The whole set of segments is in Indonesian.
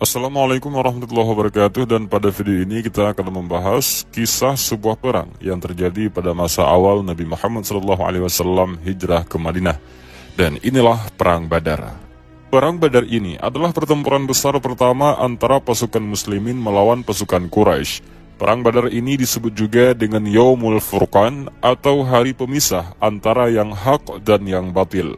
Assalamualaikum warahmatullahi wabarakatuh, dan pada video ini kita akan membahas kisah sebuah perang yang terjadi pada masa awal Nabi Muhammad SAW hijrah ke Madinah. Dan inilah Perang Badar. Perang Badar ini adalah pertempuran besar pertama antara pasukan muslimin melawan pasukan Quraisy. Perang Badar ini disebut juga dengan Yaumul Furqan atau hari pemisah antara yang hak dan yang batil.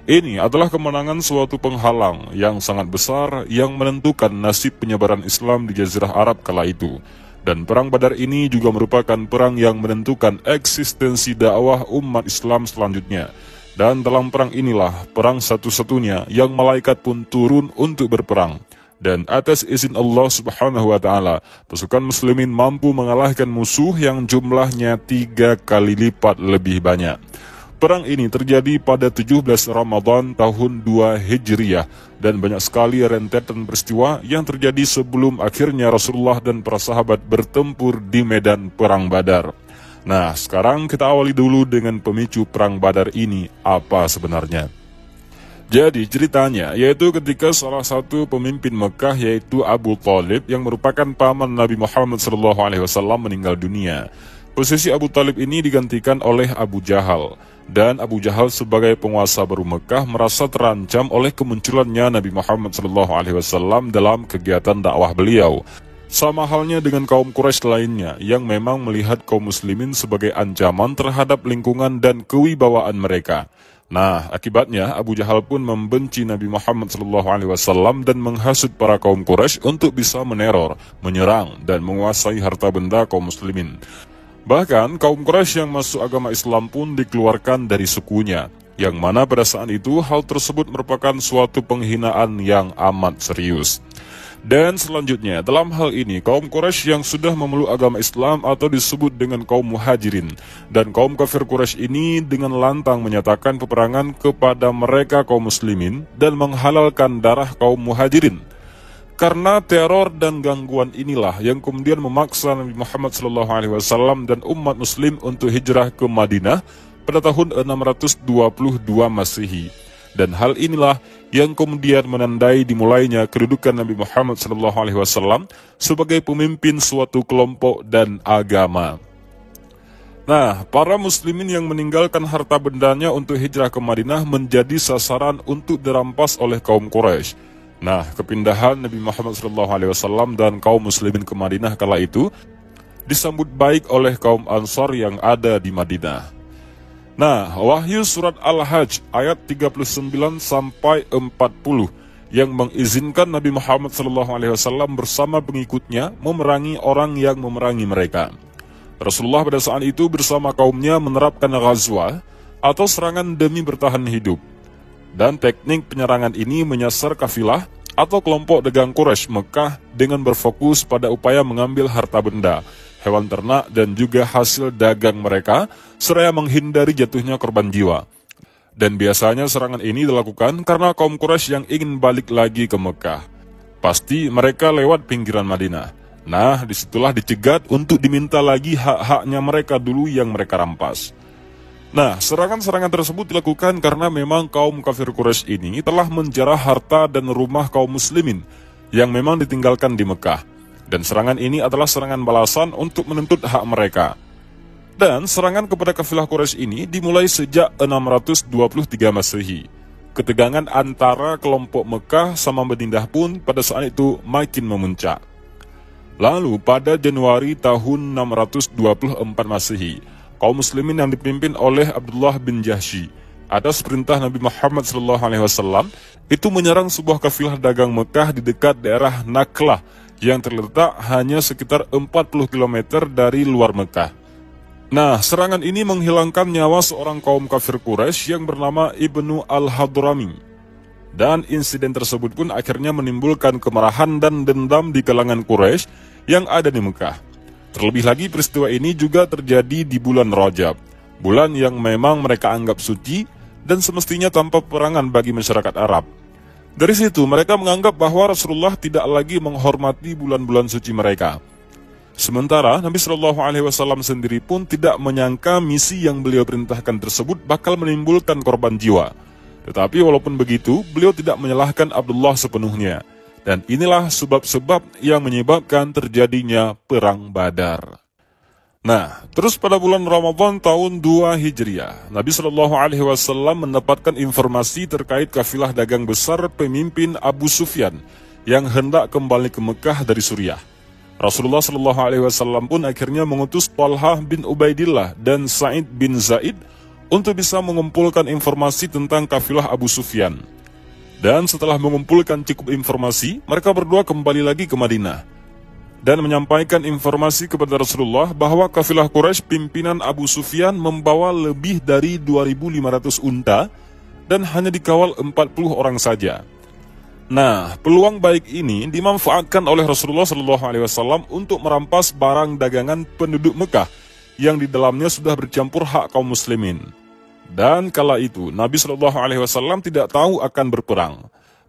Ini adalah kemenangan suatu penghalang yang sangat besar yang menentukan nasib penyebaran Islam di Jazirah Arab kala itu. Dan Perang Badar ini juga merupakan perang yang menentukan eksistensi dakwah umat Islam selanjutnya. Dan dalam perang inilah perang satu-satunya yang malaikat pun turun untuk berperang. Dan atas izin Allah Subhanahu wa Ta'ala, pasukan muslimin mampu mengalahkan musuh yang jumlahnya 3 kali lipat lebih banyak. Perang ini terjadi pada 17 Ramadan tahun 2 Hijriah, dan banyak sekali rentetan peristiwa yang terjadi sebelum akhirnya Rasulullah dan para sahabat bertempur di medan Perang Badar. Nah, sekarang kita awali dulu dengan pemicu Perang Badar ini apa sebenarnya. Jadi ceritanya yaitu ketika salah satu pemimpin Mekah yaitu Abu Thalib yang merupakan paman Nabi Muhammad SAW meninggal dunia. Posisi Abu Thalib ini digantikan oleh Abu Jahal, dan Abu Jahal sebagai penguasa baru Mekah merasa terancam oleh kemunculannya Nabi Muhammad SAW dalam kegiatan dakwah beliau. Sama halnya dengan kaum Quraisy lainnya yang memang melihat kaum muslimin sebagai ancaman terhadap lingkungan dan kewibawaan mereka. Nah, akibatnya Abu Jahal pun membenci Nabi Muhammad SAW dan menghasut para kaum Quraisy untuk bisa meneror, menyerang, dan menguasai harta benda kaum muslimin. Bahkan kaum Quraisy yang masuk agama Islam pun dikeluarkan dari sukunya, yang mana pada saat itu hal tersebut merupakan suatu penghinaan yang amat serius. Dan selanjutnya dalam hal ini kaum Quraisy yang sudah memeluk agama Islam atau disebut dengan kaum muhajirin, dan kaum kafir Quraisy ini dengan lantang menyatakan peperangan kepada mereka kaum muslimin dan menghalalkan darah kaum muhajirin. Karena teror dan gangguan inilah yang kemudian memaksa Nabi Muhammad SAW dan umat muslim untuk hijrah ke Madinah pada tahun 622 Masehi. Dan hal inilah yang kemudian menandai dimulainya kedudukan Nabi Muhammad SAW sebagai pemimpin suatu kelompok dan agama. Nah, para muslimin yang meninggalkan harta bendanya untuk hijrah ke Madinah menjadi sasaran untuk dirampas oleh kaum Quraisy. Nah, kepindahan Nabi Muhammad SAW dan kaum muslimin ke Madinah kala itu disambut baik oleh kaum Ansar yang ada di Madinah. Nah, Wahyu surat Al-Hajj ayat 39-40 yang mengizinkan Nabi Muhammad SAW bersama pengikutnya memerangi orang yang memerangi mereka. Rasulullah pada saat itu bersama kaumnya menerapkan ghazwah atau serangan demi bertahan hidup. Dan teknik penyerangan ini menyasar kafilah atau kelompok dagang Quraisy Mekah dengan berfokus pada upaya mengambil harta benda, hewan ternak, dan juga hasil dagang mereka, seraya menghindari jatuhnya korban jiwa. Dan biasanya serangan ini dilakukan karena kaum Quraisy yang ingin balik lagi ke Mekah. Pasti mereka lewat pinggiran Madinah. Nah, disitulah dicegat untuk diminta lagi hak-haknya mereka dulu yang mereka rampas. Nah, serangan-serangan tersebut dilakukan karena memang kaum kafir Quraisy ini telah menjarah harta dan rumah kaum muslimin yang memang ditinggalkan di Mekah. Dan serangan ini adalah serangan balasan untuk menuntut hak mereka. Dan serangan kepada kafilah Quraisy ini dimulai sejak 623 Masehi. Ketegangan antara kelompok Mekah sama Madinah pun pada saat itu makin memuncak. Lalu pada Januari tahun 624 Masehi, kaum muslimin yang dipimpin oleh Abdullah bin Jahsy atas perintah Nabi Muhammad SAW itu menyerang sebuah kafilah dagang Mekah di dekat daerah Naklah yang terletak hanya sekitar 40 km dari luar Mekah. Nah, serangan ini menghilangkan nyawa seorang kaum kafir Quraisy yang bernama Ibnu Al-Hadrami. Dan insiden tersebut pun akhirnya menimbulkan kemarahan dan dendam di kalangan Quraisy yang ada di Mekah. Terlebih lagi peristiwa ini juga terjadi di bulan Rajab, bulan yang memang mereka anggap suci dan semestinya tanpa peperangan bagi masyarakat Arab. Dari situ mereka menganggap bahwa Rasulullah tidak lagi menghormati bulan-bulan suci mereka. Sementara Nabi SAW sendiri pun tidak menyangka misi yang beliau perintahkan tersebut bakal menimbulkan korban jiwa. Tetapi walaupun begitu, beliau tidak menyalahkan Abdullah sepenuhnya. Dan inilah sebab-sebab yang menyebabkan terjadinya Perang Badar. Nah, terus pada bulan Ramadan tahun 2 Hijriah, Nabi SAW mendapatkan informasi terkait kafilah dagang besar pemimpin Abu Sufyan yang hendak kembali ke Mekah dari Suriah. Rasulullah SAW pun akhirnya mengutus Talhah bin Ubaidillah dan Sa'id bin Zaid untuk bisa mengumpulkan informasi tentang kafilah Abu Sufyan. Dan setelah mengumpulkan cukup informasi, mereka berdua kembali lagi ke Madinah dan menyampaikan informasi kepada Rasulullah bahwa kafilah Quraisy pimpinan Abu Sufyan membawa lebih dari 2.500 unta dan hanya dikawal 40 orang saja. Nah, peluang baik ini dimanfaatkan oleh Rasulullah SAW untuk merampas barang dagangan penduduk Mekah yang di dalamnya sudah bercampur hak kaum muslimin. Dan kala itu Nabi SAW tidak tahu akan berperang.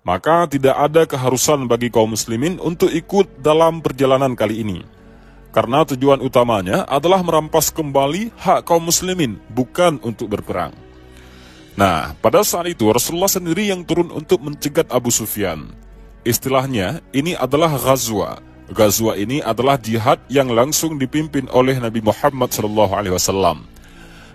Maka tidak ada keharusan bagi kaum muslimin untuk ikut dalam perjalanan kali ini. Karena tujuan utamanya adalah merampas kembali hak kaum muslimin, bukan untuk berperang. Nah, pada saat itu Rasulullah sendiri yang turun untuk mencegat Abu Sufyan. Istilahnya, ini adalah ghazwa. Ghazwa ini adalah jihad yang langsung dipimpin oleh Nabi Muhammad SAW.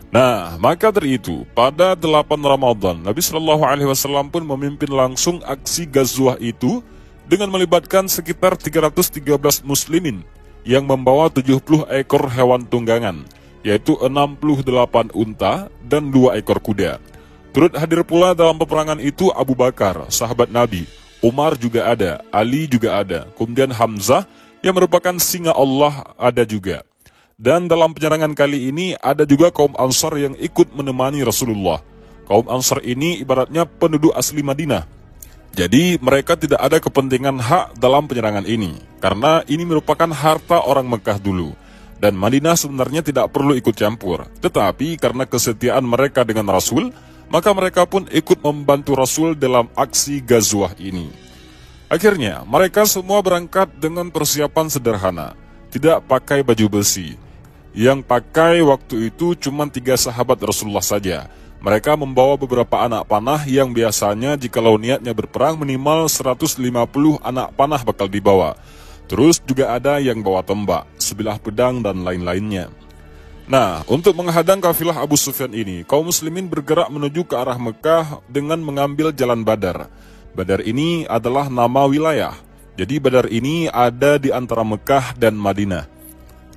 Nah, maka dari itu, pada 8 Ramadan, Nabi SAW pun memimpin langsung aksi Ghazwah itu dengan melibatkan sekitar 313 muslimin yang membawa 70 ekor hewan tunggangan, yaitu 68 unta dan 2 ekor kuda. Turut hadir pula dalam peperangan itu Abu Bakar, sahabat Nabi, Umar juga ada, Ali juga ada, kemudian Hamzah yang merupakan singa Allah ada juga. Dan dalam penyerangan kali ini ada juga kaum Ansar yang ikut menemani Rasulullah. Kaum Ansar ini ibaratnya penduduk asli Madinah. Jadi mereka tidak ada kepentingan hak dalam penyerangan ini, karena ini merupakan harta orang Mekah dulu. Dan Madinah sebenarnya tidak perlu ikut campur. Tetapi karena kesetiaan mereka dengan Rasul, maka mereka pun ikut membantu Rasul dalam aksi Ghazwah ini. Akhirnya mereka semua berangkat dengan persiapan sederhana, tidak pakai baju besi. Yang pakai waktu itu cuma 3 sahabat Rasulullah saja. Mereka membawa beberapa anak panah yang biasanya jikalau niatnya berperang minimal 150 anak panah bakal dibawa. Terus juga ada yang bawa tombak, sebilah pedang dan lain-lainnya. Nah, untuk menghadang kafilah Abu Sufyan ini, kaum muslimin bergerak menuju ke arah Mekah dengan mengambil jalan Badar. Badar ini adalah nama wilayah. Jadi Badar ini ada di antara Mekah dan Madinah.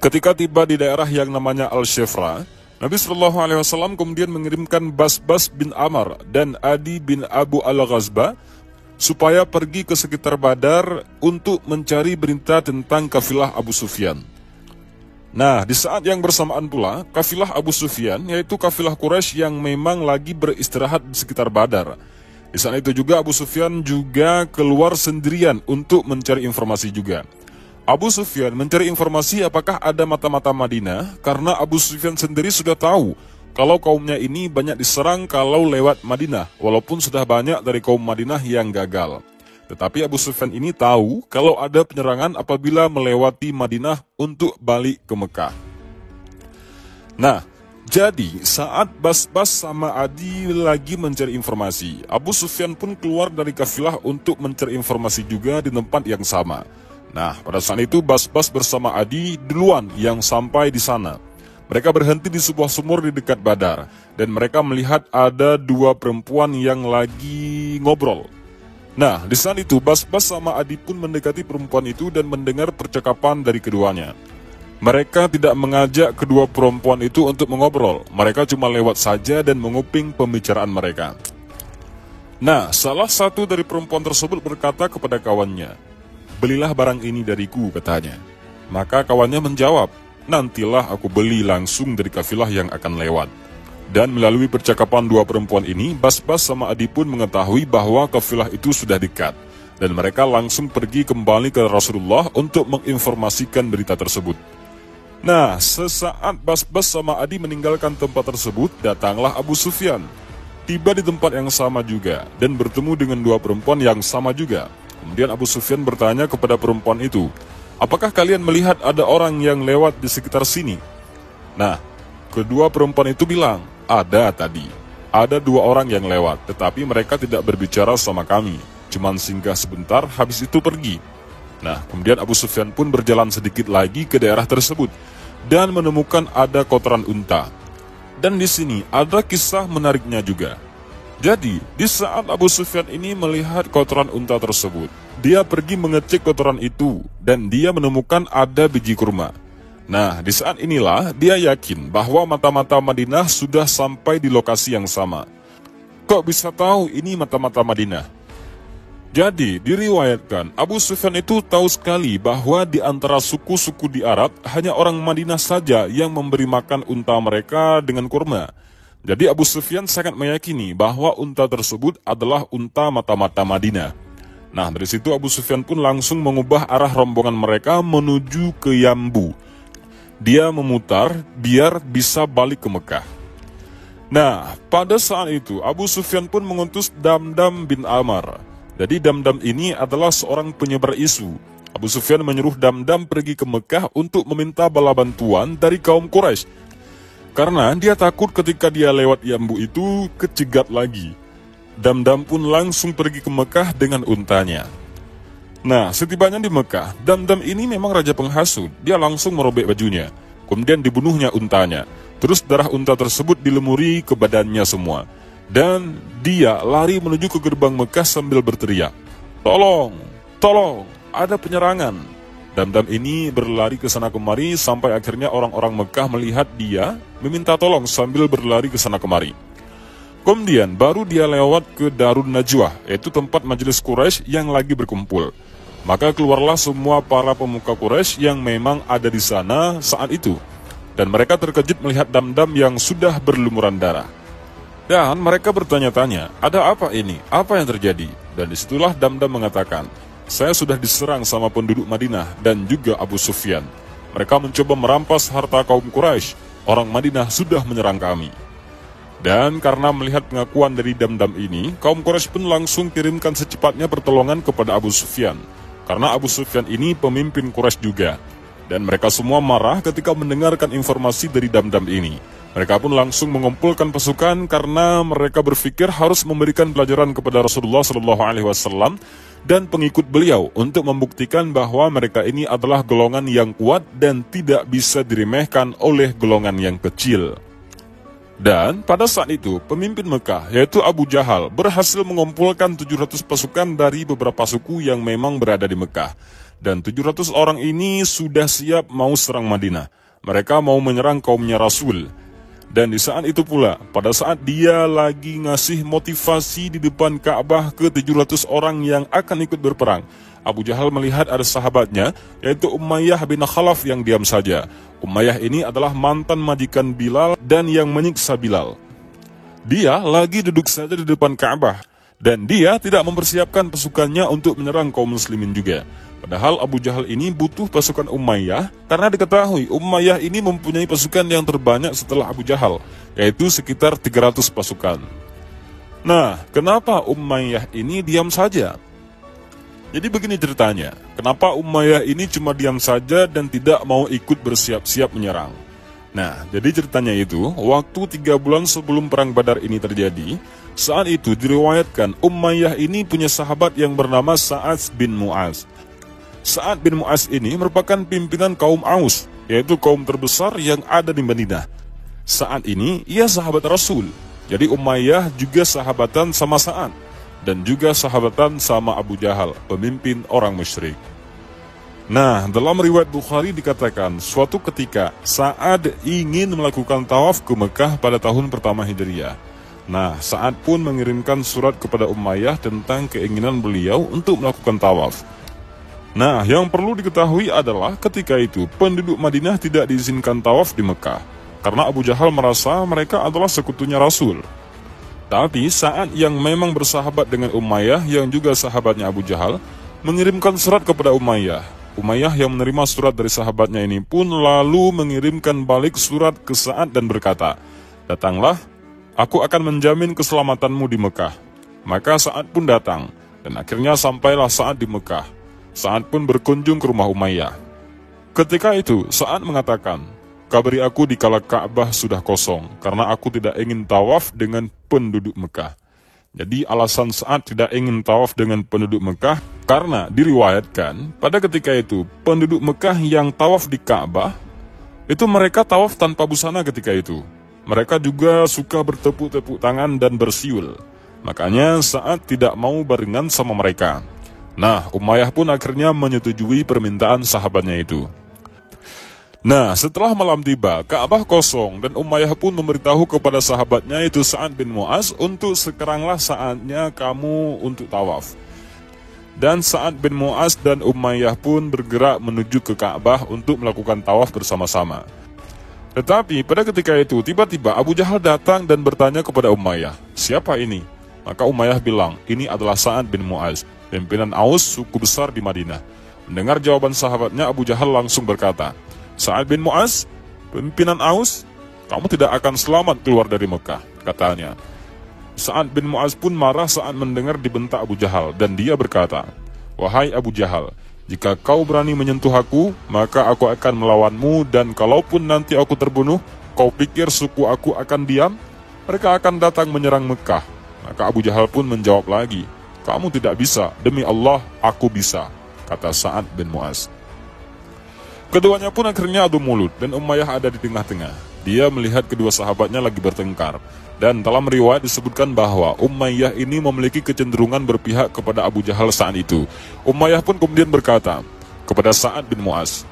Ketika tiba di daerah yang namanya Al-Shifra, Nabi SAW kemudian mengirimkan Basbas bin Amr dan Adi bin Abu Al-Ghazba supaya pergi ke sekitar Badar untuk mencari berita tentang kafilah Abu Sufyan. Nah, di saat yang bersamaan pula, kafilah Abu Sufyan, yaitu kafilah Quraisy yang memang lagi beristirahat di sekitar Badar. Di saat itu juga Abu Sufyan juga keluar sendirian untuk mencari informasi juga. Abu Sufyan mencari informasi apakah ada mata-mata Madinah, karena Abu Sufyan sendiri sudah tahu kalau kaumnya ini banyak diserang kalau lewat Madinah, walaupun sudah banyak dari kaum Madinah yang gagal. Tetapi Abu Sufyan ini tahu kalau ada penyerangan apabila melewati Madinah untuk balik ke Mekah. Nah, jadi saat Basbas sama Adi lagi mencari informasi, Abu Sufyan pun keluar dari kafilah untuk mencari informasi juga di tempat yang sama. Nah, pada saat itu Basbas bersama Adi duluan yang sampai di sana. Mereka berhenti di sebuah sumur di dekat Badar, dan mereka melihat ada 2 perempuan yang lagi ngobrol. Nah, di saat itu Basbas sama Adi pun mendekati perempuan itu dan mendengar percakapan dari keduanya. Mereka tidak mengajak kedua perempuan itu untuk mengobrol, mereka cuma lewat saja dan menguping pembicaraan mereka. Nah, salah satu dari perempuan tersebut berkata kepada kawannya, "Belilah barang ini dariku," katanya. Maka kawannya menjawab, "Nantilah aku beli langsung dari kafilah yang akan lewat." Dan melalui percakapan 2 perempuan ini, Basbas sama Adi pun mengetahui bahwa kafilah itu sudah dekat. Dan mereka langsung pergi kembali ke Rasulullah untuk menginformasikan berita tersebut. Nah, sesaat Basbas sama Adi meninggalkan tempat tersebut, datanglah Abu Sufyan. Tiba di tempat yang sama juga, dan bertemu dengan 2 perempuan yang sama juga. Kemudian Abu Sufyan bertanya kepada perempuan itu, "Apakah kalian melihat ada orang yang lewat di sekitar sini?" Nah, kedua perempuan itu bilang, "Ada tadi. Ada 2 orang yang lewat, tetapi mereka tidak berbicara sama kami. cuman singgah sebentar, habis itu pergi. Nah, kemudian Abu Sufyan pun berjalan sedikit lagi ke daerah tersebut dan menemukan ada kotoran unta. Dan di sini ada kisah menariknya juga. Jadi, di saat Abu Sufyan ini melihat kotoran unta tersebut, dia pergi mengecek kotoran itu dan dia menemukan ada biji kurma. Nah, di saat inilah dia yakin bahwa mata-mata Madinah sudah sampai di lokasi yang sama. Kok bisa tahu ini mata-mata Madinah? Jadi, diriwayatkan Abu Sufyan itu tahu sekali bahwa di antara suku-suku di Arab, hanya orang Madinah saja yang memberi makan unta mereka dengan kurma. Jadi Abu Sufyan sangat meyakini bahwa unta tersebut adalah unta mata-mata Madinah. Nah, dari situ Abu Sufyan pun langsung mengubah arah rombongan mereka menuju ke Yambu. Dia memutar biar bisa balik ke Mekah. Nah, pada saat itu Abu Sufyan pun mengutus Damdam bin Amr. Jadi Damdam ini adalah seorang penyebar isu. Abu Sufyan menyuruh Damdam pergi ke Mekah untuk meminta bala bantuan dari kaum Quraisy. Karena dia takut ketika dia lewat Yambu itu kecegat lagi. Damdam pun langsung pergi ke Mekah dengan untanya. Nah, setibanya di Mekah, Damdam ini memang raja penghasut. Dia langsung merobek bajunya. Kemudian dibunuhnya untanya. Terus darah unta tersebut dilemuri ke badannya semua. Dan dia lari menuju ke gerbang Mekah sambil berteriak, "Tolong, tolong, ada penyerangan." Damdam ini berlari ke sana kemari sampai akhirnya orang-orang Mekah melihat dia meminta tolong sambil berlari ke sana kemari. Kemudian baru dia lewat ke Darun Najwah, yaitu tempat majelis Quraisy yang lagi berkumpul. Maka keluarlah semua para pemuka Quraisy yang memang ada di sana saat itu. Dan mereka terkejut melihat Damdam yang sudah berlumuran darah. Dan mereka bertanya-tanya, ada apa ini? Apa yang terjadi? Dan disitulah Damdam mengatakan, "Saya sudah diserang sama penduduk Madinah dan juga Abu Sufyan. Mereka mencoba merampas harta kaum Quraisy. Orang Madinah sudah menyerang kami." Dan karena melihat pengakuan dari Damdam ini, kaum Quraisy pun langsung kirimkan secepatnya pertolongan kepada Abu Sufyan. Karena Abu Sufyan ini pemimpin Quraisy juga. Dan mereka semua marah ketika mendengarkan informasi dari Damdam ini. Mereka pun langsung mengumpulkan pasukan karena mereka berpikir harus memberikan pelajaran kepada Rasulullah SAW dan pengikut beliau untuk membuktikan bahwa mereka ini adalah golongan yang kuat dan tidak bisa diremehkan oleh golongan yang kecil. Dan pada saat itu, pemimpin Mekah, yaitu Abu Jahal, berhasil mengumpulkan 700 pasukan dari beberapa suku yang memang berada di Mekah. Dan 700 orang ini sudah siap mau serang Madinah. Mereka mau menyerang kaumnya Rasul. Dan di saat itu pula, pada saat dia lagi ngasih motivasi di depan Ka'bah ke 700 orang yang akan ikut berperang, Abu Jahal melihat ada sahabatnya, yaitu Umayyah bin Khalaf yang diam saja. Umayyah ini adalah mantan majikan Bilal dan yang menyiksa Bilal. Dia lagi duduk saja di depan Ka'bah, dan dia tidak mempersiapkan pasukannya untuk menyerang kaum muslimin juga. Padahal Abu Jahal ini butuh pasukan Umayyah karena diketahui Umayyah ini mempunyai pasukan yang terbanyak setelah Abu Jahal, yaitu sekitar 300 pasukan. Nah, kenapa Umayyah ini diam saja? Jadi begini ceritanya, kenapa Umayyah ini cuma diam saja dan tidak mau ikut bersiap-siap menyerang? Nah, jadi ceritanya itu, waktu 3 bulan sebelum perang Badar ini terjadi, saat itu diriwayatkan Umayyah ini punya sahabat yang bernama Sa'ad bin Mu'az. Sa'ad bin Mu'az ini merupakan pimpinan kaum Aus, yaitu kaum terbesar yang ada di Madinah. Sa'ad ini, ia sahabat Rasul. Jadi Umayyah juga sahabatan sama Sa'ad. Dan juga sahabatan sama Abu Jahal, pemimpin orang musyrik. Nah, dalam riwayat Bukhari dikatakan, suatu ketika Sa'ad ingin melakukan tawaf ke Mekah pada tahun pertama Hijriah. Nah, Sa'ad pun mengirimkan surat kepada Umayyah tentang keinginan beliau untuk melakukan tawaf. Nah, yang perlu diketahui adalah ketika itu penduduk Madinah tidak diizinkan tawaf di Mekah karena Abu Jahal merasa mereka adalah sekutunya Rasul. Tapi Sa'ad yang memang bersahabat dengan Umayyah yang juga sahabatnya Abu Jahal mengirimkan surat kepada Umayyah. Umayyah yang menerima surat dari sahabatnya ini pun lalu mengirimkan balik surat ke Sa'ad dan berkata, "Datanglah, aku akan menjamin keselamatanmu di Mekah." Maka Sa'ad pun datang dan akhirnya sampailah Sa'ad di Mekah. Sa'ad pun berkunjung ke rumah Umayyah. Ketika itu Sa'ad mengatakan, "Kabari aku dikala Ka'bah sudah kosong, karena aku tidak ingin tawaf dengan penduduk Mekah." Jadi alasan Sa'ad tidak ingin tawaf dengan penduduk Mekah karena diriwayatkan pada ketika itu penduduk Mekah yang tawaf di Ka'bah itu mereka tawaf tanpa busana ketika itu. Mereka juga suka bertepuk-tepuk tangan dan bersiul. Makanya Sa'ad tidak mau barengan sama mereka. Nah, Umayyah pun akhirnya menyetujui permintaan sahabatnya itu. Nah, setelah malam tiba, Ka'bah kosong dan Umayyah pun memberitahu kepada sahabatnya itu Sa'ad bin Mu'az untuk sekaranglah saatnya kamu untuk tawaf. Dan Sa'ad bin Mu'az dan Umayyah pun bergerak menuju ke Ka'bah untuk melakukan tawaf bersama-sama. Tetapi pada ketika itu tiba-tiba Abu Jahal datang dan bertanya kepada Umayyah, "Siapa ini?" Maka Umayyah bilang, "Ini adalah Sa'ad bin Mu'az, pimpinan Aus suku besar di Madinah." Mendengar jawaban sahabatnya, Abu Jahal langsung berkata, "Sa'ad bin Mu'az, pimpinan Aus, kamu tidak akan selamat keluar dari Mekah," katanya. Sa'ad bin Mu'az pun marah saat mendengar dibentak Abu Jahal dan dia berkata, "Wahai Abu Jahal, jika kau berani menyentuh aku, maka aku akan melawanmu dan kalaupun nanti aku terbunuh, kau pikir suku aku akan diam? Mereka akan datang menyerang Mekah." Maka Abu Jahal pun menjawab lagi, "Kamu tidak bisa, demi Allah aku bisa," kata Sa'ad bin Mu'az. Keduanya pun akhirnya adu mulut dan Umayyah ada di tengah-tengah. Dia melihat kedua sahabatnya lagi bertengkar. Dan dalam riwayat disebutkan bahwa Umayyah ini memiliki kecenderungan berpihak kepada Abu Jahal saat itu. Umayyah pun kemudian berkata kepada Sa'ad bin Mu'az,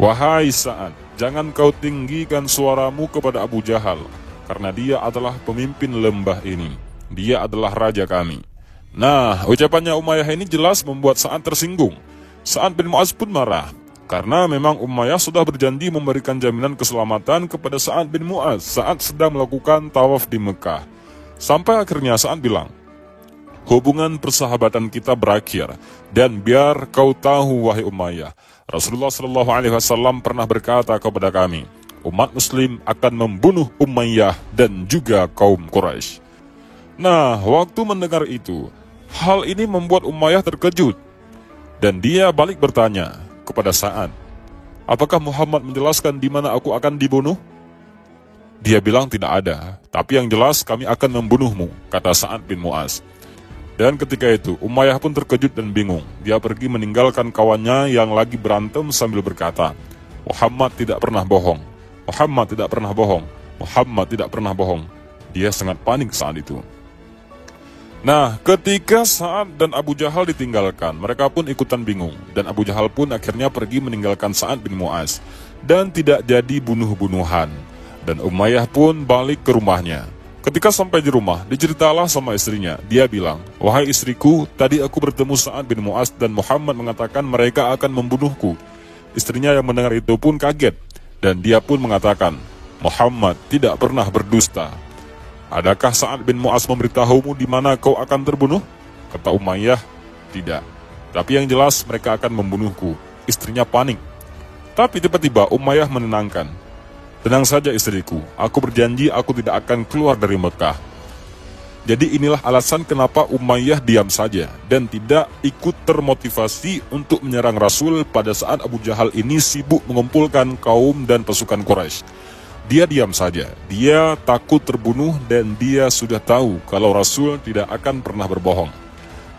"Wahai Sa'ad, jangan kau tinggikan suaramu kepada Abu Jahal, karena dia adalah pemimpin lembah ini. Dia adalah raja kami." Nah, ucapannya Umayyah ini jelas membuat Sa'ad tersinggung. Sa'ad bin Mu'az pun marah. Karena memang Umayyah sudah berjanji memberikan jaminan keselamatan kepada Sa'ad bin Mu'az saat sedang melakukan tawaf di Mekah. Sampai akhirnya Sa'ad bilang, "Hubungan persahabatan kita berakhir, dan biar kau tahu wahai Umayyah, Rasulullah SAW pernah berkata kepada kami, umat muslim akan membunuh Umayyah dan juga kaum Quraisy." Nah, waktu mendengar itu, hal ini membuat Umayyah terkejut. Dan dia balik bertanya kepada Sa'ad, "Apakah Muhammad menjelaskan di mana aku akan dibunuh?" Dia bilang tidak ada, tapi yang jelas kami akan membunuhmu, kata Sa'ad bin Mu'az. Dan ketika itu Umayyah pun terkejut dan bingung. Dia pergi meninggalkan kawannya yang lagi berantem sambil berkata, "Muhammad tidak pernah bohong, Muhammad tidak pernah bohong, Muhammad tidak pernah bohong." Dia sangat panik saat itu. Nah, ketika Sa'ad dan Abu Jahal ditinggalkan, mereka pun ikutan bingung. Dan Abu Jahal pun akhirnya pergi meninggalkan Sa'ad bin Mu'az. Dan tidak jadi bunuh-bunuhan. Dan Umayyah pun balik ke rumahnya. Ketika sampai di rumah, diceritalah sama istrinya. Dia bilang, "Wahai istriku, tadi aku bertemu Sa'ad bin Mu'az dan Muhammad mengatakan mereka akan membunuhku." Istrinya yang mendengar itu pun kaget. Dan dia pun mengatakan, "Muhammad tidak pernah berdusta. Adakah Sa'ad bin Mu'az memberitahumu di mana kau akan terbunuh?" Kata Umayyah, "Tidak. Tapi yang jelas mereka akan membunuhku." Istrinya panik. Tapi tiba-tiba Umayyah menenangkan. "Tenang saja istriku, aku berjanji aku tidak akan keluar dari Mekah." Jadi inilah alasan kenapa Umayyah diam saja dan tidak ikut termotivasi untuk menyerang Rasul pada saat Abu Jahal ini sibuk mengumpulkan kaum dan pasukan Quraisy. Dia diam saja, dia takut terbunuh dan dia sudah tahu kalau Rasul tidak akan pernah berbohong.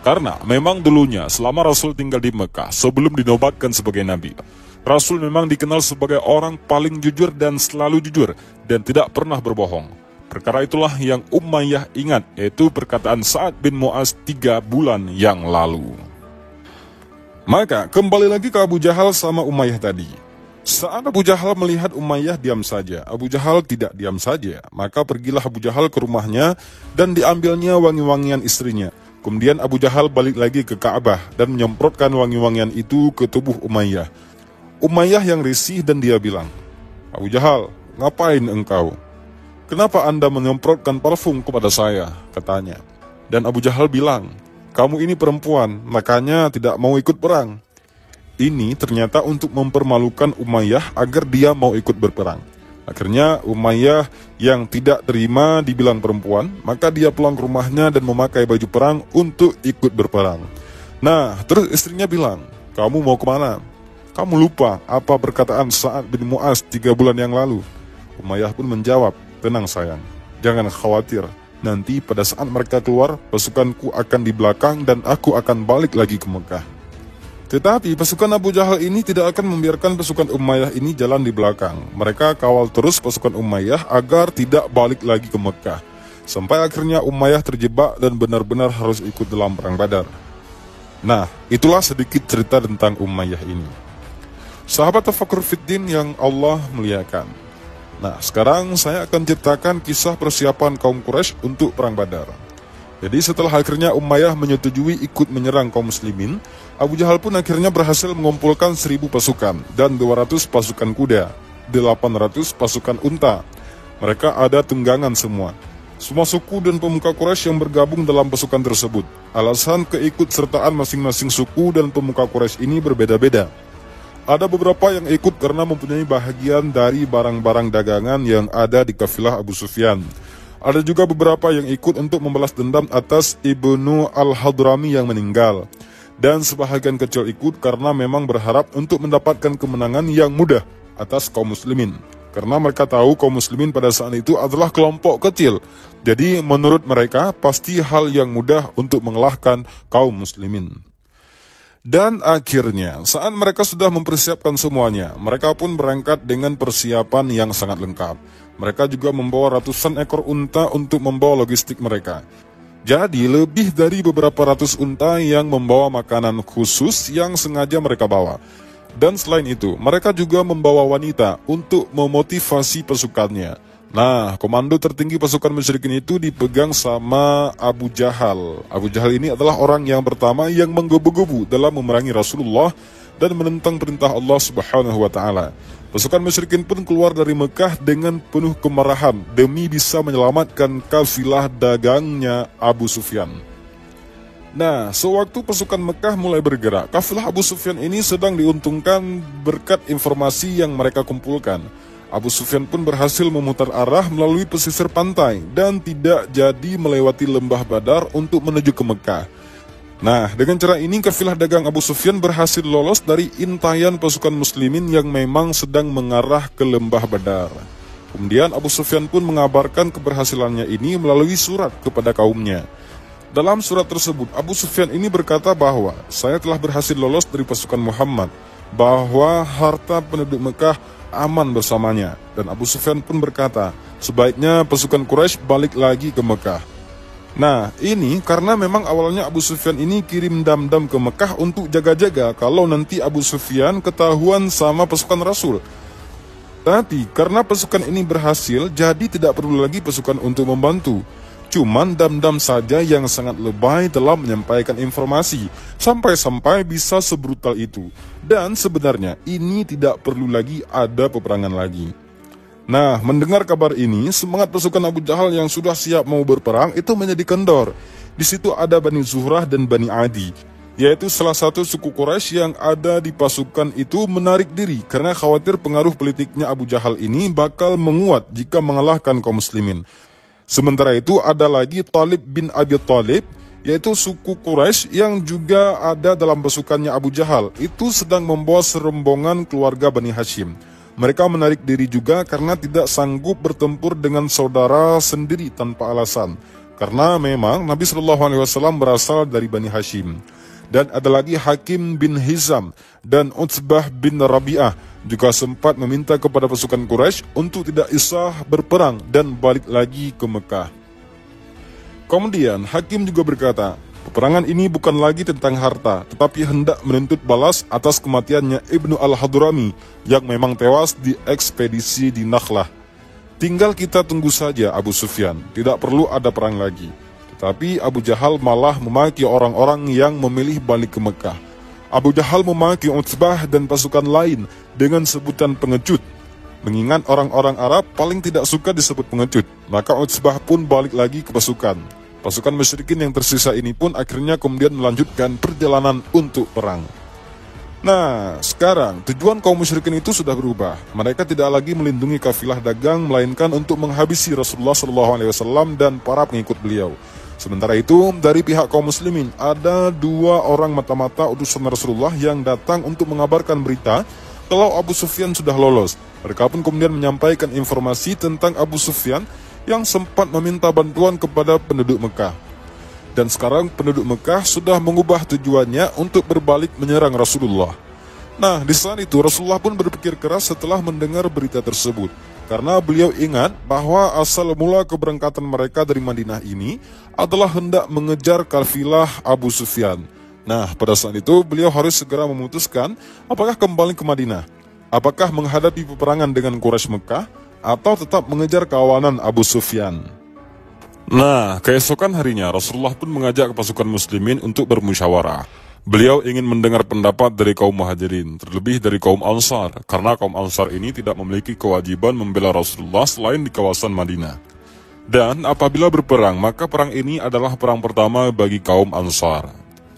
Karena memang dulunya selama Rasul tinggal di Mekah sebelum dinobatkan sebagai Nabi, Rasul memang dikenal sebagai orang paling jujur dan selalu jujur dan tidak pernah berbohong. Perkara itulah yang Umayyah ingat, yaitu perkataan Sa'ad bin Mu'az 3 bulan yang lalu. Maka kembali lagi ke Abu Jahal sama Umayyah tadi. Saat Abu Jahal melihat Umayyah diam saja, Abu Jahal tidak diam saja. Maka pergilah Abu Jahal ke rumahnya dan diambilnya wangi-wangian istrinya. Kemudian Abu Jahal balik lagi ke Ka'bah dan menyemprotkan wangi-wangian itu ke tubuh Umayyah. Umayyah yang risih dan dia bilang, "Abu Jahal, ngapain engkau? Kenapa Anda menyemprotkan parfum kepada saya?" katanya. Dan Abu Jahal bilang, "Kamu ini perempuan, makanya tidak mau ikut perang." Ini ternyata untuk mempermalukan Umayyah agar dia mau ikut berperang. Akhirnya Umayyah yang tidak terima dibilang perempuan, maka dia pulang ke rumahnya dan memakai baju perang untuk ikut berperang. Nah, terus istrinya bilang, "Kamu mau kemana? Kamu lupa apa perkataan Sa'ad bin Mu'az 3 bulan yang lalu?" Umayyah pun menjawab, "Tenang sayang, jangan khawatir. nanti pada saat mereka keluar, pasukanku akan di belakang dan aku akan balik lagi ke Mekah. Tetapi pasukan Abu Jahal ini tidak akan membiarkan pasukan Umayyah ini jalan di belakang. Mereka kawal terus pasukan Umayyah agar tidak balik lagi ke Mekah. Sampai akhirnya Umayyah terjebak dan benar-benar harus ikut dalam perang Badar. Nah, itulah sedikit cerita tentang Umayyah ini. Sahabat Tafakkur Fiddin yang Allah muliakan. Nah, sekarang saya akan ceritakan kisah persiapan kaum Quraisy untuk perang Badar. Jadi setelah akhirnya Umayyah menyetujui ikut menyerang kaum muslimin, Abu Jahal pun akhirnya berhasil mengumpulkan 1000 pasukan dan 200 pasukan kuda, 800 pasukan unta. Mereka ada tunggangan semua. Semua suku dan pemuka Quraisy yang bergabung dalam pasukan tersebut. Alasan keikutsertaan masing-masing suku dan pemuka Quraisy ini berbeda-beda. Ada beberapa yang ikut karena mempunyai bahagian dari barang-barang dagangan yang ada di kafilah Abu Sufyan. Ada juga beberapa yang ikut untuk membalas dendam atas Ibnu Al-Hadrami yang meninggal. Dan sebahagian kecil ikut karena memang berharap untuk mendapatkan kemenangan yang mudah atas kaum muslimin. Karena mereka tahu kaum muslimin pada saat itu adalah kelompok kecil. Jadi menurut mereka pasti hal yang mudah untuk mengalahkan kaum muslimin. Dan akhirnya saat mereka sudah mempersiapkan semuanya, mereka pun berangkat dengan persiapan yang sangat lengkap. Mereka juga membawa ratusan ekor unta untuk membawa logistik mereka. Jadi lebih dari beberapa ratus unta yang membawa makanan khusus yang sengaja mereka bawa. Dan selain itu, mereka juga membawa wanita untuk memotivasi pasukannya. Nah, komando tertinggi pasukan musyrikin itu dipegang sama Abu Jahal. Abu Jahal ini adalah orang yang pertama yang menggebu-gebu dalam memerangi Rasulullah dan menentang perintah Allah Subhanahu wa Ta'ala. Pasukan musyrikin pun keluar dari Mekah dengan penuh kemarahan demi bisa menyelamatkan kafilah dagangnya Abu Sufyan. Nah, sewaktu pasukan Mekah mulai bergerak, kafilah Abu Sufyan ini sedang diuntungkan berkat informasi yang mereka kumpulkan. Abu Sufyan pun berhasil memutar arah melalui pesisir pantai dan tidak jadi melewati lembah Badar untuk menuju ke Mekah. Nah, dengan cara ini kafilah dagang Abu Sufyan berhasil lolos dari intaian pasukan muslimin yang memang sedang mengarah ke lembah Badar. Kemudian Abu Sufyan pun mengabarkan keberhasilannya ini melalui surat kepada kaumnya. Dalam surat tersebut, Abu Sufyan ini berkata bahwa saya telah berhasil lolos dari pasukan Muhammad, bahwa harta penduduk Mekah aman bersamanya. Dan Abu Sufyan pun berkata, sebaiknya pasukan Quraisy balik lagi ke Mekah. Nah, ini karena memang awalnya Abu Sufyan ini kirim dam-dam ke Mekah untuk jaga-jaga kalau nanti Abu Sufyan ketahuan sama pasukan Rasul. Tapi karena pasukan ini berhasil, jadi tidak perlu lagi pasukan untuk membantu. Cuman dam-dam saja yang sangat lebay dalam menyampaikan informasi, sampai-sampai bisa sebrutal itu. Dan sebenarnya ini tidak perlu lagi ada peperangan lagi. Nah, mendengar kabar ini, semangat pasukan Abu Jahal yang sudah siap mau berperang itu menjadi kendor. Di situ ada Bani Zuhrah dan Bani Adi, yaitu salah satu suku Quraisy yang ada di pasukan itu menarik diri karena khawatir pengaruh politiknya Abu Jahal ini bakal menguat jika mengalahkan kaum muslimin. Sementara itu ada lagi Talib bin Abi Talib, yaitu suku Quraisy yang juga ada dalam pasukannya Abu Jahal. Itu sedang membawa serombongan keluarga Bani Hashim. Mereka menarik diri juga karena tidak sanggup bertempur dengan saudara sendiri tanpa alasan. Karena memang Nabi SAW berasal dari Bani Hashim. Dan ada lagi Hakim bin Hizam dan Utsbah bin Rabi'ah juga sempat meminta kepada pasukan Quraisy untuk tidak isah berperang dan balik lagi ke Mekah. Kemudian Hakim juga berkata, peperangan ini bukan lagi tentang harta, tetapi hendak menuntut balas atas kematiannya Ibnu Al-Hadrami yang memang tewas di ekspedisi di Nakhlah. Tinggal kita tunggu saja Abu Sufyan, tidak perlu ada perang lagi. Tetapi Abu Jahal malah memaki orang-orang yang memilih balik ke Mekah. Abu Jahal memaki Utsbah dan pasukan lain dengan sebutan pengecut. Mengingat orang-orang Arab paling tidak suka disebut pengecut, maka Utsbah pun balik lagi ke pasukan. Pasukan musyrikin yang tersisa ini pun akhirnya kemudian melanjutkan perjalanan untuk perang. Nah, sekarang tujuan kaum musyrikin itu sudah berubah. Mereka tidak lagi melindungi kafilah dagang, melainkan untuk menghabisi Rasulullah SAW dan para pengikut beliau. Sementara itu, dari pihak kaum muslimin, ada 2 orang mata-mata utusan Rasulullah yang datang untuk mengabarkan berita kalau Abu Sufyan sudah lolos. Mereka pun kemudian menyampaikan informasi tentang Abu Sufyan yang sempat meminta bantuan kepada penduduk Mekah. Dan sekarang penduduk Mekah sudah mengubah tujuannya untuk berbalik menyerang Rasulullah. Nah, di saat itu Rasulullah pun berpikir keras setelah mendengar berita tersebut. Karena beliau ingat bahwa asal mula keberangkatan mereka dari Madinah ini adalah hendak mengejar kafilah Abu Sufyan. Nah, pada saat itu beliau harus segera memutuskan apakah kembali ke Madinah, apakah menghadapi peperangan dengan Quraisy Mekah, atau tetap mengejar kawanan Abu Sufyan. Nah, keesokan harinya Rasulullah pun mengajak pasukan muslimin untuk bermusyawarah. Beliau ingin mendengar pendapat dari kaum muhajirin, terlebih dari kaum ansar, karena kaum ansar ini tidak memiliki kewajiban membela Rasulullah selain di kawasan Madinah. Dan apabila berperang, maka perang ini adalah perang pertama bagi kaum ansar.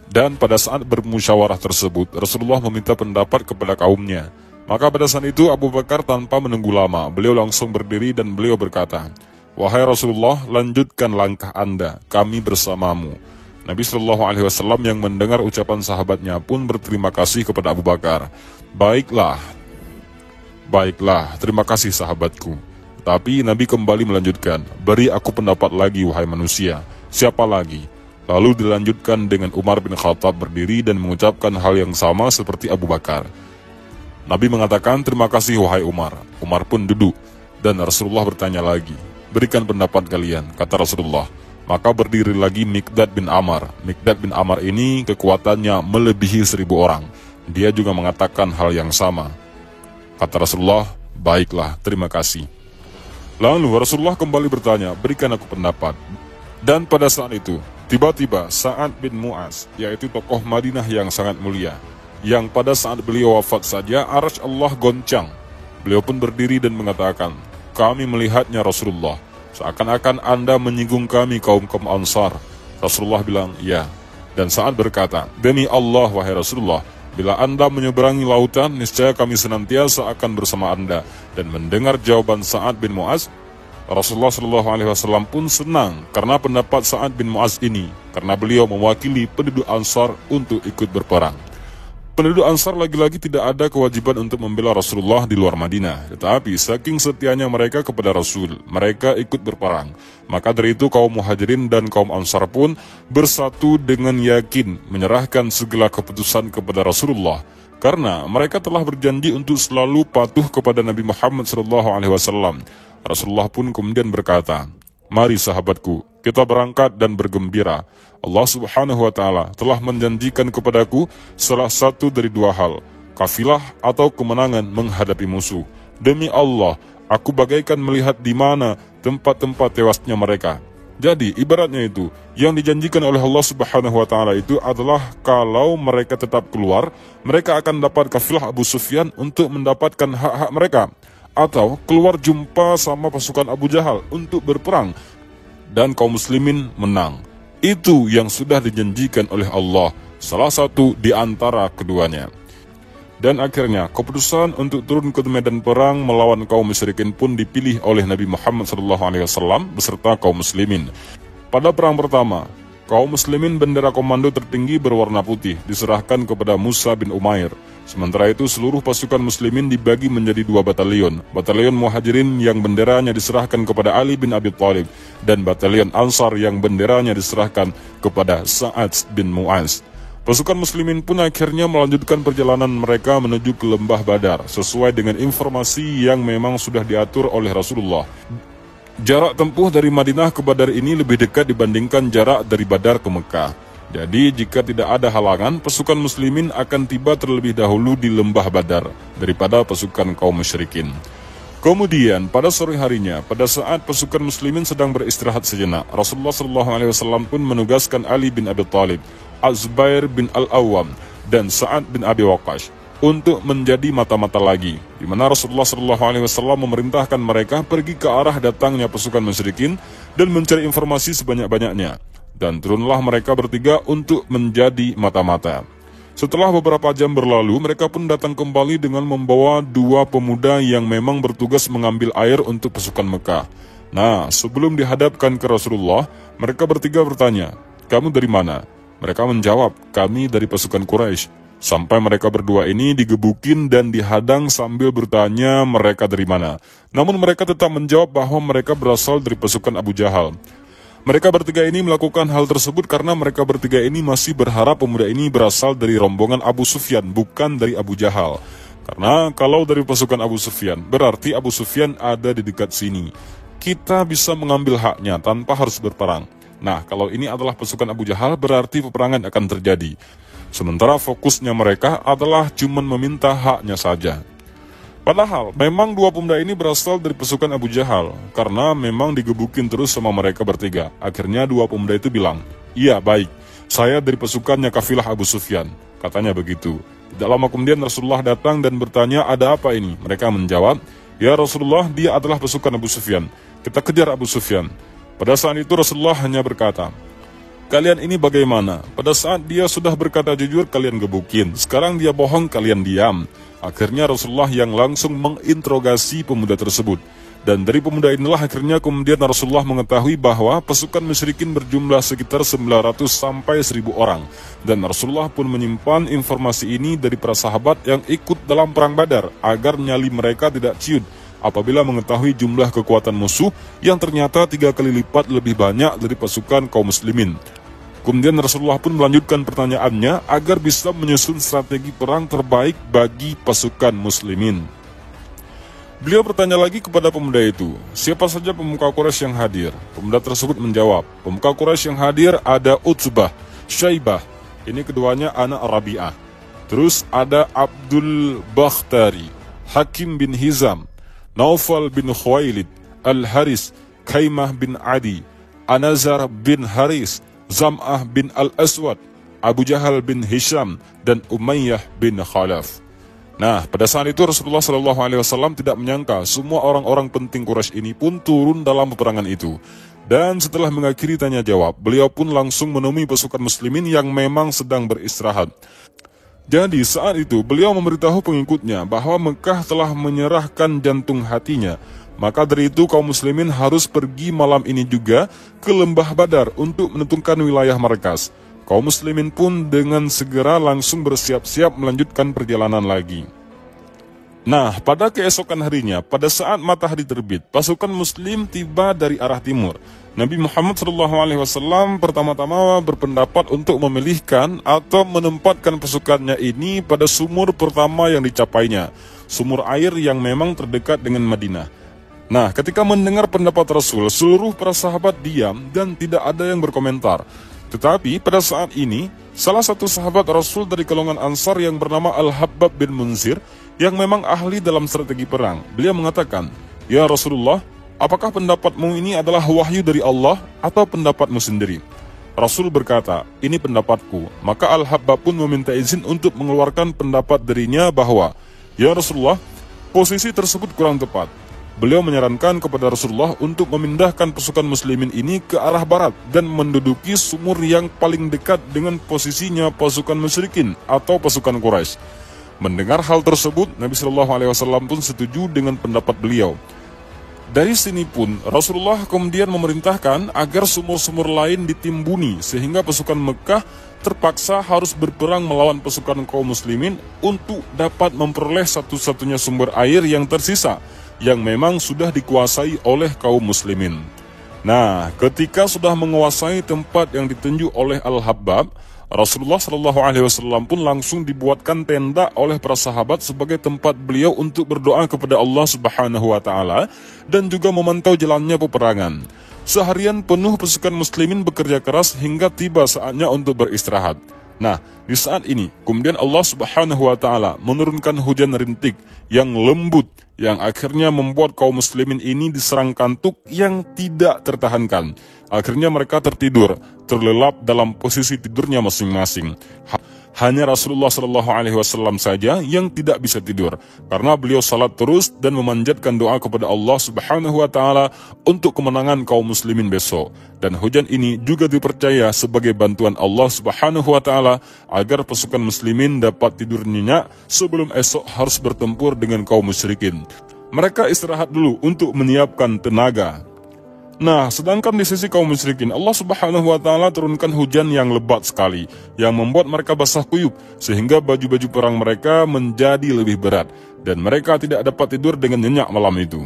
Dan pada saat bermusyawarah tersebut, Rasulullah meminta pendapat kepada kaumnya. Maka pada saat itu Abu Bakar tanpa menunggu lama, beliau langsung berdiri dan beliau berkata, "Wahai Rasulullah, lanjutkan langkah Anda, kami bersamamu." Nabi SAW yang mendengar ucapan sahabatnya pun berterima kasih kepada Abu Bakar. Baiklah, terima kasih sahabatku. Tapi Nabi kembali melanjutkan, "Beri aku pendapat lagi wahai manusia, siapa lagi?" Lalu dilanjutkan dengan Umar bin Khattab berdiri dan mengucapkan hal yang sama seperti Abu Bakar. Nabi mengatakan, "Terima kasih wahai Umar." Umar pun duduk dan Rasulullah bertanya lagi, "Berikan pendapat kalian," kata Rasulullah. Maka berdiri lagi Miqdad bin Amr. Miqdad bin Amr ini kekuatannya melebihi 1000 orang. Dia juga mengatakan hal yang sama. Kata Rasulullah, "Baiklah, terima kasih." Lalu Rasulullah kembali bertanya, "Berikan aku pendapat." Dan pada saat itu, tiba-tiba Sa'ad bin Mu'az, yaitu tokoh Madinah yang sangat mulia, yang pada saat beliau wafat saja arsy Allah goncang. Beliau pun berdiri dan mengatakan, "Kami melihatnya Rasulullah, seakan-akan Anda menyinggung kami kaum Ansar." Rasulullah bilang, "Ya." Dan Sa'ad berkata, "Demi Allah wahai Rasulullah, bila Anda menyeberangi lautan, niscaya kami senantiasa akan bersama Anda." Dan mendengar jawaban Sa'ad bin Mu'az, Rasulullah SAW pun senang karena pendapat Sa'ad bin Mu'az ini, karena beliau mewakili penduduk Ansar untuk ikut berperang. Penduduk Ansar lagi-lagi tidak ada kewajiban untuk membela Rasulullah di luar Madinah, tetapi saking setianya mereka kepada Rasul, mereka ikut berperang. Maka dari itu kaum Muhajirin dan kaum Ansar pun bersatu dengan yakin menyerahkan segala keputusan kepada Rasulullah, karena mereka telah berjanji untuk selalu patuh kepada Nabi Muhammad SAW. Rasulullah pun kemudian berkata, "Mari sahabatku, kita berangkat dan bergembira. Allah Subhanahu wa Ta'ala telah menjanjikan kepadaku salah satu dari dua hal, kafilah atau kemenangan menghadapi musuh. Demi Allah, aku bagaikan melihat di mana tempat-tempat tewasnya mereka." Jadi ibaratnya itu, yang dijanjikan oleh Allah Subhanahu wa Ta'ala itu adalah kalau mereka tetap keluar, mereka akan dapat kafilah Abu Sufyan untuk mendapatkan hak-hak mereka, atau keluar jumpa sama pasukan Abu Jahal untuk berperang dan kaum muslimin menang. Itu yang sudah dijanjikan oleh Allah, salah satu di antara keduanya. Dan akhirnya keputusan untuk turun ke medan perang melawan kaum musyrikin pun dipilih oleh Nabi Muhammad SAW beserta kaum muslimin. Pada perang pertama, kaum muslimin bendera komando tertinggi berwarna putih diserahkan kepada Musa bin Umair. Sementara itu seluruh pasukan muslimin dibagi menjadi dua batalion. Batalion Muhajirin yang benderanya diserahkan kepada Ali bin Abi Thalib, dan batalion Ansar yang benderanya diserahkan kepada Sa'ad bin Mu'az. Pasukan muslimin pun akhirnya melanjutkan perjalanan mereka menuju ke lembah Badar sesuai dengan informasi yang memang sudah diatur oleh Rasulullah. Jarak tempuh dari Madinah ke Badar ini lebih dekat dibandingkan jarak dari Badar ke Mekah. Jadi jika tidak ada halangan, pasukan muslimin akan tiba terlebih dahulu di lembah Badar daripada pasukan kaum musyrikin. Kemudian pada sore harinya, pada saat pasukan muslimin sedang beristirahat sejenak, Rasulullah SAW pun menugaskan Ali bin Abi Thalib, Az-Zubair bin Al-Awwam, dan Sa'ad bin Abi Waqqas untuk menjadi mata-mata lagi, di mana Rasulullah SAW memerintahkan mereka pergi ke arah datangnya pasukan musyrikin dan mencari informasi sebanyak-banyaknya. Dan turunlah mereka bertiga untuk menjadi mata-mata. Setelah beberapa jam berlalu, mereka pun datang kembali dengan membawa dua pemuda yang memang bertugas mengambil air untuk pasukan Mekah. Nah, sebelum dihadapkan ke Rasulullah, mereka bertiga bertanya, "Kamu dari mana?" Mereka menjawab, "Kami dari pasukan Quraisy." Sampai mereka berdua ini digebukin dan dihadang sambil bertanya mereka dari mana. Namun mereka tetap menjawab bahwa mereka berasal dari pasukan Abu Jahal. Mereka bertiga ini melakukan hal tersebut karena mereka bertiga ini masih berharap pemuda ini berasal dari rombongan Abu Sufyan, bukan dari Abu Jahal. Karena kalau dari pasukan Abu Sufyan, berarti Abu Sufyan ada di dekat sini. Kita bisa mengambil haknya tanpa harus berperang. Nah, kalau ini adalah pasukan Abu Jahal, berarti peperangan akan terjadi. Sementara fokusnya mereka adalah cuman meminta haknya saja. Padahal memang dua pemuda ini berasal dari pasukan Abu Jahal, karena memang digebukin terus sama mereka bertiga. Akhirnya dua pemuda itu bilang, "Iya baik, saya dari pasukannya kafilah Abu Sufyan." Katanya begitu. Tidak lama kemudian Rasulullah datang dan bertanya, "Ada apa ini?" Mereka menjawab, "Ya Rasulullah, dia adalah pasukan Abu Sufyan. Kita kejar Abu Sufyan." Pada saat itu Rasulullah hanya berkata, "Kalian ini bagaimana? Pada saat dia sudah berkata jujur, kalian gebukin. Sekarang dia bohong, kalian diam." Akhirnya Rasulullah yang langsung menginterogasi pemuda tersebut. Dan dari pemuda inilah akhirnya kemudian Rasulullah mengetahui bahwa pasukan musyrikin berjumlah sekitar 900 sampai 1000 orang. Dan Rasulullah pun menyimpan informasi ini dari para sahabat yang ikut dalam perang Badar, agar nyali mereka tidak ciut apabila mengetahui jumlah kekuatan musuh yang ternyata 3 kali lipat lebih banyak dari pasukan kaum muslimin. Kemudian Rasulullah pun melanjutkan pertanyaannya agar bisa menyusun strategi perang terbaik bagi pasukan muslimin. Beliau bertanya lagi kepada pemuda itu, "Siapa saja pemuka Quraisy yang hadir?" Pemuda tersebut menjawab, "Pemuka Quraisy yang hadir ada Utsbah, Syaibah, ini keduanya anak Rabi'ah. Terus ada Abdul Bakhtari, Hakim bin Hizam, Naufal bin Khuwailid, Al-Haris, Kaimah bin Adi, Anazar bin Haris, Zam'ah bin Al-Aswad, Abu Jahal bin Hisham, dan Umayyah bin Khalaf." Nah, pada saat itu Rasulullah SAW tidak menyangka semua orang-orang penting Quraisy ini pun turun dalam peperangan itu. Dan setelah mengakhiri tanya jawab, beliau pun langsung menemui pasukan muslimin yang memang sedang beristirahat. Jadi saat itu beliau memberitahu pengikutnya bahwa Mekah telah menyerahkan jantung hatinya. Maka dari itu kaum muslimin harus pergi malam ini juga ke lembah Badar untuk menentukan wilayah markas. Kaum muslimin pun dengan segera langsung bersiap-siap melanjutkan perjalanan lagi. Nah, pada keesokan harinya, pada saat matahari terbit, pasukan muslim tiba dari arah timur. Nabi Muhammad SAW pertama-tama berpendapat untuk memilihkan atau menempatkan pasukannya ini pada sumur pertama yang dicapainya, sumur air yang memang terdekat dengan Madinah. Nah, ketika mendengar pendapat Rasul, seluruh para sahabat diam dan tidak ada yang berkomentar. Tetapi pada saat ini, salah satu sahabat Rasul dari golongan Ansar yang bernama Al-Habbab bin Munzir, yang memang ahli dalam strategi perang, beliau mengatakan, "Ya Rasulullah, apakah pendapatmu ini adalah wahyu dari Allah atau pendapatmu sendiri?" Rasul berkata, "Ini pendapatku." Maka Al-Habbab pun meminta izin untuk mengeluarkan pendapat darinya bahwa, "Ya Rasulullah, posisi tersebut kurang tepat." Beliau menyarankan kepada Rasulullah untuk memindahkan pasukan muslimin ini ke arah barat dan menduduki sumur yang paling dekat dengan posisinya pasukan musyrikin atau pasukan Quraisy. Mendengar hal tersebut, Nabi SAW pun setuju dengan pendapat beliau. Dari sini pun Rasulullah kemudian memerintahkan agar sumur-sumur lain ditimbuni sehingga pasukan Mekah terpaksa harus berperang melawan pasukan kaum muslimin untuk dapat memperoleh satu-satunya sumber air yang tersisa, yang memang sudah dikuasai oleh kaum muslimin. Nah, ketika sudah menguasai tempat yang ditunjuk oleh Al-Habbab, Rasulullah SAW pun langsung dibuatkan tenda oleh para sahabat sebagai tempat beliau untuk berdoa kepada Allah Subhanahu wa Ta'ala dan juga memantau jalannya peperangan. Seharian penuh pasukan muslimin bekerja keras hingga tiba saatnya untuk beristirahat. Nah, di saat ini kemudian Allah Subhanahu wa Ta'ala menurunkan hujan rintik yang lembut yang akhirnya membuat kaum muslimin ini diserang kantuk yang tidak tertahankan. Akhirnya mereka tertidur, terlelap dalam posisi tidurnya masing-masing. Hanya Rasulullah SAW saja yang tidak bisa tidur, karena beliau salat terus dan memanjatkan doa kepada Allah Subhanahu wa Ta'ala untuk kemenangan kaum muslimin besok. Dan hujan ini juga dipercaya sebagai bantuan Allah Subhanahu wa Ta'ala agar pasukan muslimin dapat tidur nyenyak sebelum esok harus bertempur dengan kaum musyrikin. Mereka istirahat dulu untuk menyiapkan tenaga. Nah, sedangkan di sisi kaum musyrikin, Allah Subhanahu wa Ta'ala turunkan hujan yang lebat sekali, yang membuat mereka basah kuyup, sehingga baju-baju perang mereka menjadi lebih berat, dan mereka tidak dapat tidur dengan nyenyak malam itu.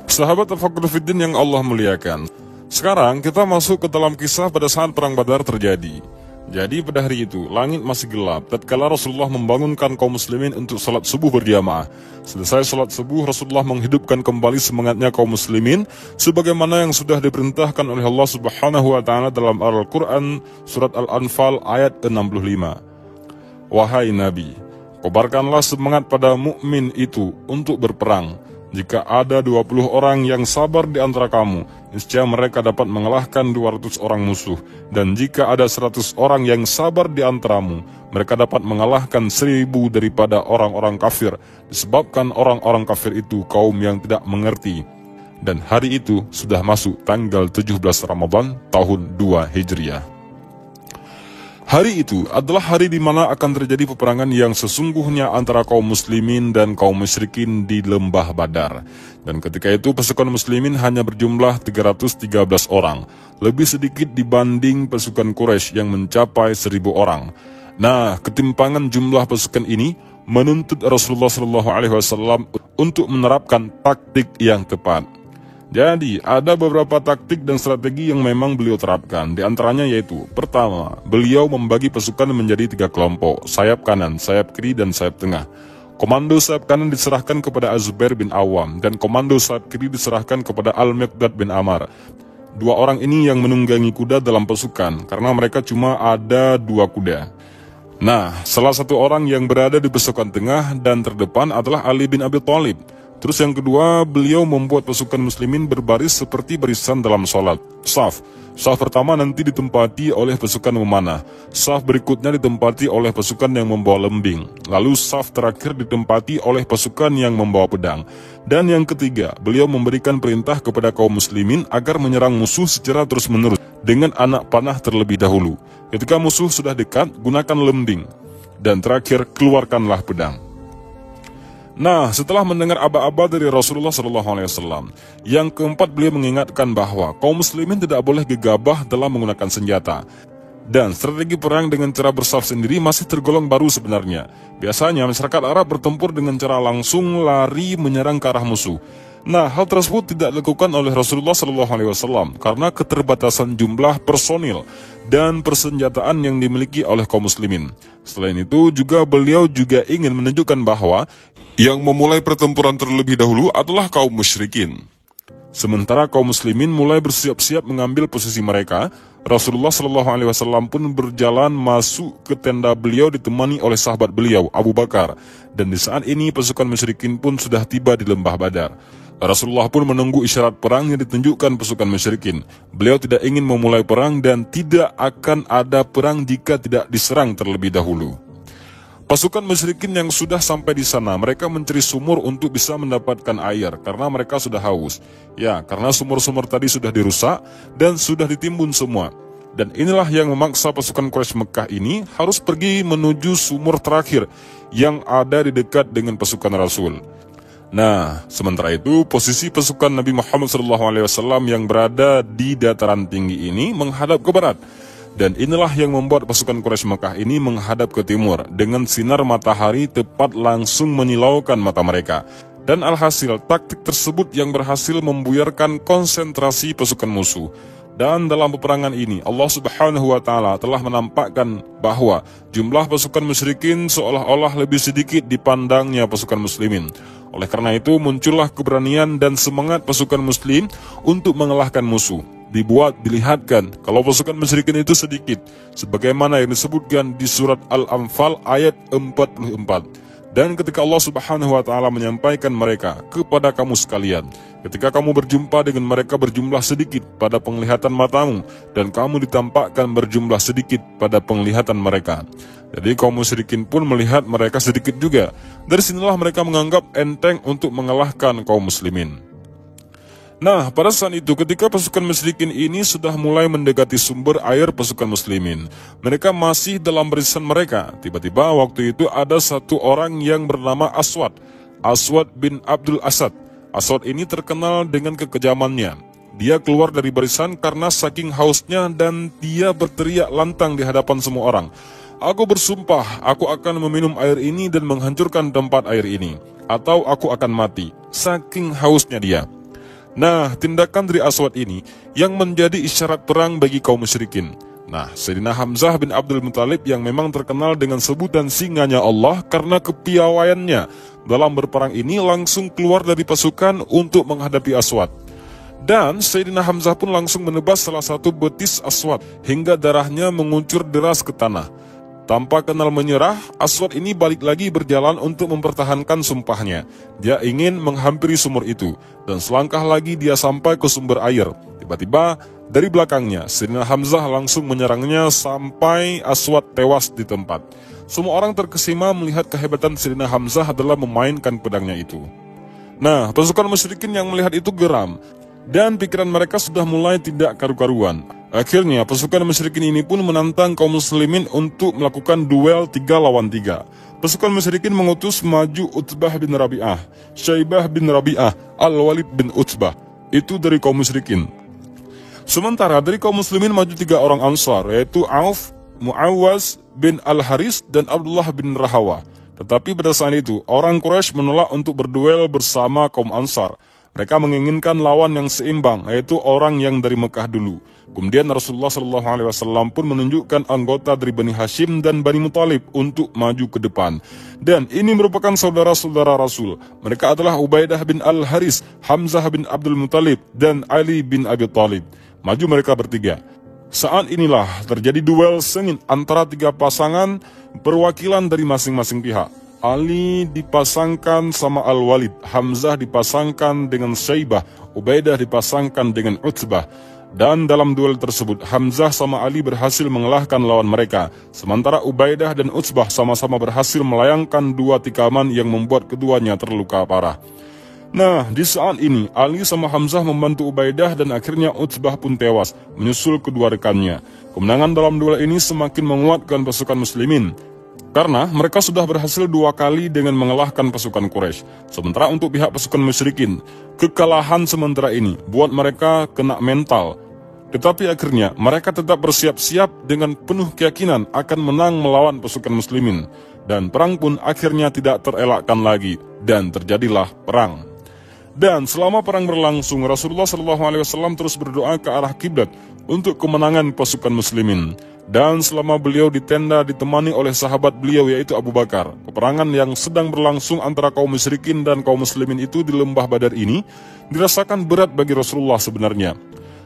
Sahabat Tafakkur Fiddin yang Allah muliakan, sekarang kita masuk ke dalam kisah pada saat perang Badar terjadi. Jadi pada hari itu, langit masih gelap tatkala Rasulullah membangunkan kaum muslimin untuk salat subuh berjamaah. Selesai salat subuh, Rasulullah menghidupkan kembali semangatnya kaum muslimin sebagaimana yang sudah diperintahkan oleh Allah Subhanahu wa Ta'ala dalam Al-Quran surat Al-Anfal ayat 65. Wahai Nabi, kobarkanlah semangat pada mukmin itu untuk berperang. Jika ada 20 orang yang sabar di antara kamu, niscaya mereka dapat mengalahkan 200 orang musuh. Dan jika ada 100 orang yang sabar di antaramu, mereka dapat mengalahkan 1000 daripada orang-orang kafir, disebabkan orang-orang kafir itu kaum yang tidak mengerti. Dan hari itu sudah masuk tanggal 17 Ramadan tahun 2 Hijriah. Hari itu adalah hari di mana akan terjadi peperangan yang sesungguhnya antara kaum muslimin dan kaum musyrikin di lembah Badar. Dan ketika itu pasukan muslimin hanya berjumlah 313 orang, lebih sedikit dibanding pasukan Quraisy yang mencapai 1000 orang. Nah, ketimpangan jumlah pasukan ini menuntut Rasulullah SAW untuk menerapkan taktik yang tepat. Jadi, ada beberapa taktik dan strategi yang memang beliau terapkan. Di antaranya yaitu, pertama, beliau membagi pasukan menjadi 3 kelompok, sayap kanan, sayap kiri, dan sayap tengah. Komando sayap kanan diserahkan kepada Az-Zubair bin Awam, dan komando sayap kiri diserahkan kepada Al-Miqdad bin Amr. 2 orang ini yang menunggangi kuda dalam pasukan, karena mereka cuma ada 2 kuda. Nah, salah satu orang yang berada di pasukan tengah dan terdepan adalah Ali bin Abi Thalib. Terus yang kedua, beliau membuat pasukan muslimin berbaris seperti barisan dalam sholat. Saf pertama nanti ditempati oleh pasukan memanah. Saf berikutnya ditempati oleh pasukan yang membawa lembing. Lalu saf terakhir ditempati oleh pasukan yang membawa pedang. Dan yang ketiga, beliau memberikan perintah kepada kaum muslimin agar menyerang musuh secara terus-menerus dengan anak panah terlebih dahulu. Ketika musuh sudah dekat, gunakan lembing. Dan terakhir, keluarkanlah pedang. Nah, setelah mendengar aba-aba dari Rasulullah SAW, yang keempat beliau mengingatkan bahwa kaum muslimin tidak boleh gegabah dalam menggunakan senjata. Dan strategi perang dengan cara bersaf sendiri masih tergolong baru sebenarnya. Biasanya masyarakat Arab bertempur dengan cara langsung lari menyerang ke arah musuh. Nah, hal tersebut tidak dilakukan oleh Rasulullah SAW karena keterbatasan jumlah personil dan persenjataan yang dimiliki oleh kaum muslimin. Selain itu, beliau juga ingin menunjukkan bahwa yang memulai pertempuran terlebih dahulu adalah kaum musyrikin. Sementara kaum muslimin mulai bersiap-siap mengambil posisi mereka, Rasulullah SAW pun berjalan masuk ke tenda beliau ditemani oleh sahabat beliau, Abu Bakar. Dan di saat ini pasukan musyrikin pun sudah tiba di lembah Badar. Rasulullah pun menunggu isyarat perang yang ditunjukkan pasukan musyrikin. Beliau tidak ingin memulai perang dan tidak akan ada perang jika tidak diserang terlebih dahulu. Pasukan musyrikin yang sudah sampai di sana, mereka mencari sumur untuk bisa mendapatkan air karena mereka sudah haus. Ya, karena sumur-sumur tadi sudah dirusak dan sudah ditimbun semua. Dan inilah yang memaksa pasukan Quraisy Mekah ini harus pergi menuju sumur terakhir yang ada di dekat dengan pasukan Rasul. Nah, sementara itu posisi pasukan Nabi Muhammad SAW yang berada di dataran tinggi ini menghadap ke barat. Dan inilah yang membuat pasukan Quraisy Mekah ini menghadap ke timur dengan sinar matahari tepat langsung menyilaukan mata mereka. Dan alhasil taktik tersebut yang berhasil membuyarkan konsentrasi pasukan musuh. Dan dalam peperangan ini Allah Subhanahu wa Ta'ala telah menampakkan bahwa jumlah pasukan musyrikin seolah-olah lebih sedikit dipandangnya pasukan muslimin. Oleh karena itu muncullah keberanian dan semangat pasukan muslim untuk mengalahkan musuh. Dilihatkan kalau pasukan musyrikin itu sedikit, sebagaimana yang disebutkan di surat Al-Anfal ayat 44. Dan ketika Allah Subhanahu wa Ta'ala menyampaikan mereka kepada kamu sekalian, ketika kamu berjumpa dengan mereka berjumlah sedikit pada penglihatan matamu, dan kamu ditampakkan berjumlah sedikit pada penglihatan mereka. Jadi kaum musyrikin pun melihat mereka sedikit juga. Dari sinilah mereka menganggap enteng untuk mengalahkan kaum muslimin. Nah, pada saat itu ketika pasukan musyrikin ini sudah mulai mendekati sumber air pasukan muslimin, mereka masih dalam barisan mereka. Tiba-tiba waktu itu ada satu orang yang bernama Aswad bin Abdul Asad. Aswad ini terkenal dengan kekejamannya. Dia keluar dari barisan karena saking hausnya dan dia berteriak lantang di hadapan semua orang. Aku bersumpah, aku akan meminum air ini dan menghancurkan tempat air ini, atau aku akan mati. Saking hausnya dia. Nah, tindakan dari Aswad ini yang menjadi isyarat perang bagi kaum musyrikin. Nah, Sayyidina Hamzah bin Abdul Muthalib yang memang terkenal dengan sebutan singanya Allah karena kepiawaiannya dalam berperang ini langsung keluar dari pasukan untuk menghadapi Aswad. Dan Sayyidina Hamzah pun langsung menebas salah satu betis Aswad hingga darahnya menguncur deras ke tanah. Tanpa kenal menyerah, Aswad ini balik lagi berjalan untuk mempertahankan sumpahnya. Dia ingin menghampiri sumur itu, dan selangkah lagi dia sampai ke sumber air. Tiba-tiba, dari belakangnya, Sayyidina Hamzah langsung menyerangnya sampai Aswad tewas di tempat. Semua orang terkesima melihat kehebatan Sayyidina Hamzah adalah memainkan pedangnya itu. Nah, pasukan musyrikin yang melihat itu geram, dan pikiran mereka sudah mulai tidak karu-karuan. Akhirnya pasukan musyrikin ini pun menantang kaum muslimin untuk melakukan duel 3 lawan 3. Pasukan musyrikin mengutus maju Utbah bin Rabi'ah, Syaibah bin Rabi'ah, Al-Walid bin Utbah. Itu dari kaum musyrikin. Sementara dari kaum muslimin maju 3 orang Ansar, yaitu Auf, Muawaz bin Al-Haris, dan Abdullah bin Rahawa. Tetapi pada saat itu, orang Quraisy menolak untuk berduel bersama kaum Ansar. Mereka menginginkan lawan yang seimbang, yaitu orang yang dari Mekah dulu. Kemudian Rasulullah SAW pun menunjukkan anggota dari Bani Hashim dan Bani Muthalib untuk maju ke depan. Dan ini merupakan saudara-saudara Rasul. Mereka adalah Ubaidah bin Al-Haris, Hamzah bin Abdul Muthalib, dan Ali bin Abi Thalib. Maju mereka bertiga. Saat inilah terjadi duel sengit antara 3 pasangan perwakilan dari masing-masing pihak. Ali dipasangkan sama Al-Walid, Hamzah dipasangkan dengan Syaibah, Ubaidah dipasangkan dengan Utbah. Dan dalam duel tersebut, Hamzah sama Ali berhasil mengalahkan lawan mereka. Sementara Ubaidah dan Utbah sama-sama berhasil melayangkan 2 tikaman yang membuat keduanya terluka parah. Nah, di saat ini, Ali sama Hamzah membantu Ubaidah dan akhirnya Utbah pun tewas, menyusul kedua rekannya. Kemenangan dalam duel ini semakin menguatkan pasukan muslimin. Karena mereka sudah berhasil 2 kali dengan mengalahkan pasukan Quraisy. Sementara untuk pihak pasukan musyrikin, kekalahan sementara ini buat mereka kena mental. Tetapi akhirnya mereka tetap bersiap-siap dengan penuh keyakinan akan menang melawan pasukan muslimin. Dan perang pun akhirnya tidak terelakkan lagi dan terjadilah perang. Dan selama perang berlangsung, Rasulullah SAW terus berdoa ke arah kiblat untuk kemenangan pasukan muslimin. Dan selama beliau di tenda ditemani oleh sahabat beliau yaitu Abu Bakar, peperangan yang sedang berlangsung antara kaum musyrikin dan kaum muslimin itu di lembah Badar ini dirasakan berat bagi Rasulullah sebenarnya.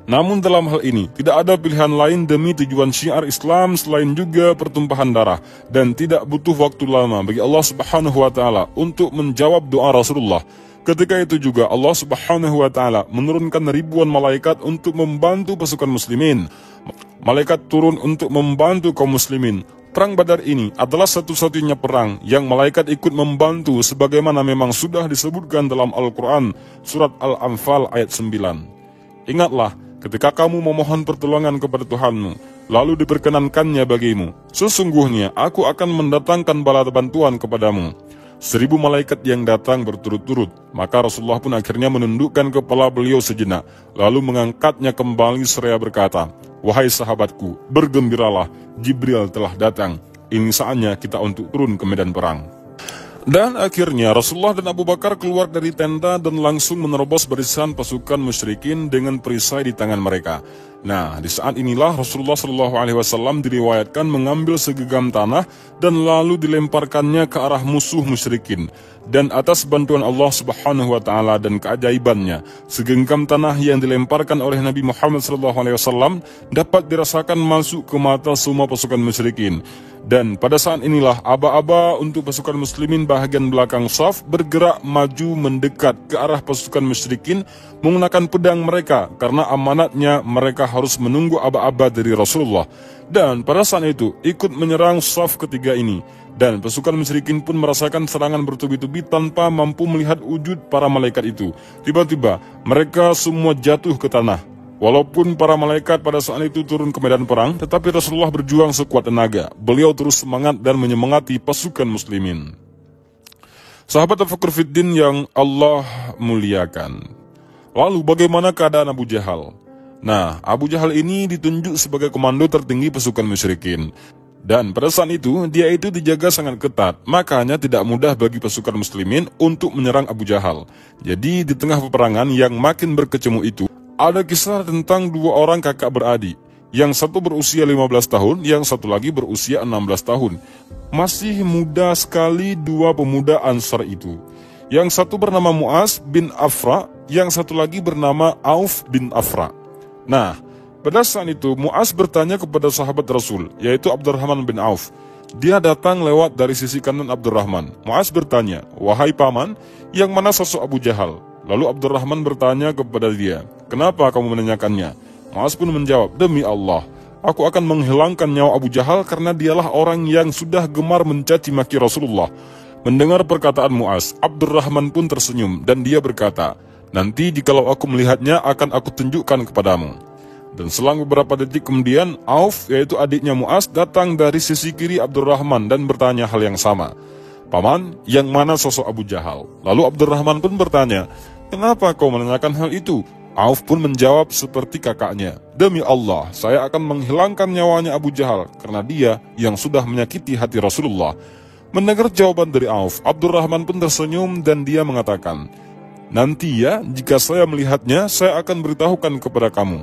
Namun dalam hal ini tidak ada pilihan lain demi tujuan syiar Islam selain juga pertumpahan darah, dan tidak butuh waktu lama bagi Allah Subhanahu wa taala untuk menjawab doa Rasulullah. Ketika itu juga Allah Subhanahu wa taala menurunkan ribuan malaikat untuk membantu pasukan muslimin. Malaikat turun untuk membantu kaum muslimin. Perang Badar ini adalah satu-satunya perang yang malaikat ikut membantu sebagaimana memang sudah disebutkan dalam Al-Quran surat Al-Anfal ayat 9. Ingatlah ketika kamu memohon pertolongan kepada Tuhanmu, lalu diperkenankannya bagimu, sesungguhnya aku akan mendatangkan bala bantuan kepadamu. 1000 malaikat yang datang berturut-turut. Maka Rasulullah pun akhirnya menundukkan kepala beliau sejenak, lalu mengangkatnya kembali seraya berkata, "Wahai sahabatku, bergembiralah, Jibril telah datang. Ini saatnya kita untuk turun ke medan perang." Dan akhirnya Rasulullah dan Abu Bakar keluar dari tenda dan langsung menerobos barisan pasukan musyrikin dengan perisai di tangan mereka. Nah, di saat inilah Rasulullah SAW diriwayatkan mengambil segenggam tanah dan lalu dilemparkannya ke arah musuh musyrikin. Dan atas bantuan Allah Subhanahu wa taala dan keajaibannya, segenggam tanah yang dilemparkan oleh Nabi Muhammad SAW dapat dirasakan masuk ke mata semua pasukan musyrikin. Dan pada saat inilah aba-aba untuk pasukan muslimin bahagian belakang saf bergerak maju mendekat ke arah pasukan musyrikin menggunakan pedang mereka, karena amanatnya mereka harus menunggu aba-aba dari Rasulullah. Dan pada saat itu ikut menyerang saf ketiga ini. Dan pasukan musyrikin pun merasakan serangan bertubi-tubi tanpa mampu melihat wujud para malaikat itu. Tiba-tiba mereka semua jatuh ke tanah. Walaupun para malaikat pada saat itu turun ke medan perang, tetapi Rasulullah berjuang sekuat tenaga. Beliau terus semangat dan menyemangati pasukan muslimin. Sahabat Al-Fakur Fiddin yang Allah muliakan, Lalu bagaimana keadaan Abu Jahal? Nah, Abu Jahal ini ditunjuk sebagai komando tertinggi pasukan musyrikin. Dan pada saat itu, dia itu dijaga sangat ketat, makanya tidak mudah bagi pasukan muslimin untuk menyerang Abu Jahal. Jadi di tengah peperangan yang makin berkecamuk itu, ada kisah tentang dua orang kakak beradik. Yang satu berusia 15 tahun, yang satu lagi berusia 16 tahun. Masih muda sekali dua pemuda Ansar itu. Yang satu bernama Mu'az bin Afra, yang satu lagi bernama Auf bin Afra. Nah, pada saat itu Mu'az bertanya kepada sahabat Rasul, yaitu Abdurrahman bin Auf. Dia datang lewat dari sisi kanan Abdurrahman. Mu'az bertanya, "Wahai paman, yang mana sosok Abu Jahal?" Lalu Abdurrahman bertanya kepada dia, "Kenapa kamu menanyakannya?" Mu'az pun menjawab, "Demi Allah, aku akan menghilangkan nyawa Abu Jahal karena dialah orang yang sudah gemar mencaci maki Rasulullah." Mendengar perkataan Mu'az, Abdurrahman pun tersenyum dan dia berkata, "Nanti jikalau aku melihatnya akan aku tunjukkan kepadamu." Dan selang beberapa detik kemudian, Auf, yaitu adiknya Mu'az, datang dari sisi kiri Abdurrahman dan bertanya hal yang sama. "Paman, yang mana sosok Abu Jahal?" Lalu Abdurrahman pun bertanya, "Kenapa kau menanyakan hal itu?" Auf pun menjawab seperti kakaknya, "Demi Allah, saya akan menghilangkan nyawanya Abu Jahal karena dia yang sudah menyakiti hati Rasulullah." Mendengar jawaban dari Auf, Abdurrahman pun tersenyum dan dia mengatakan, "Nanti ya, jika saya melihatnya, saya akan beritahukan kepada kamu."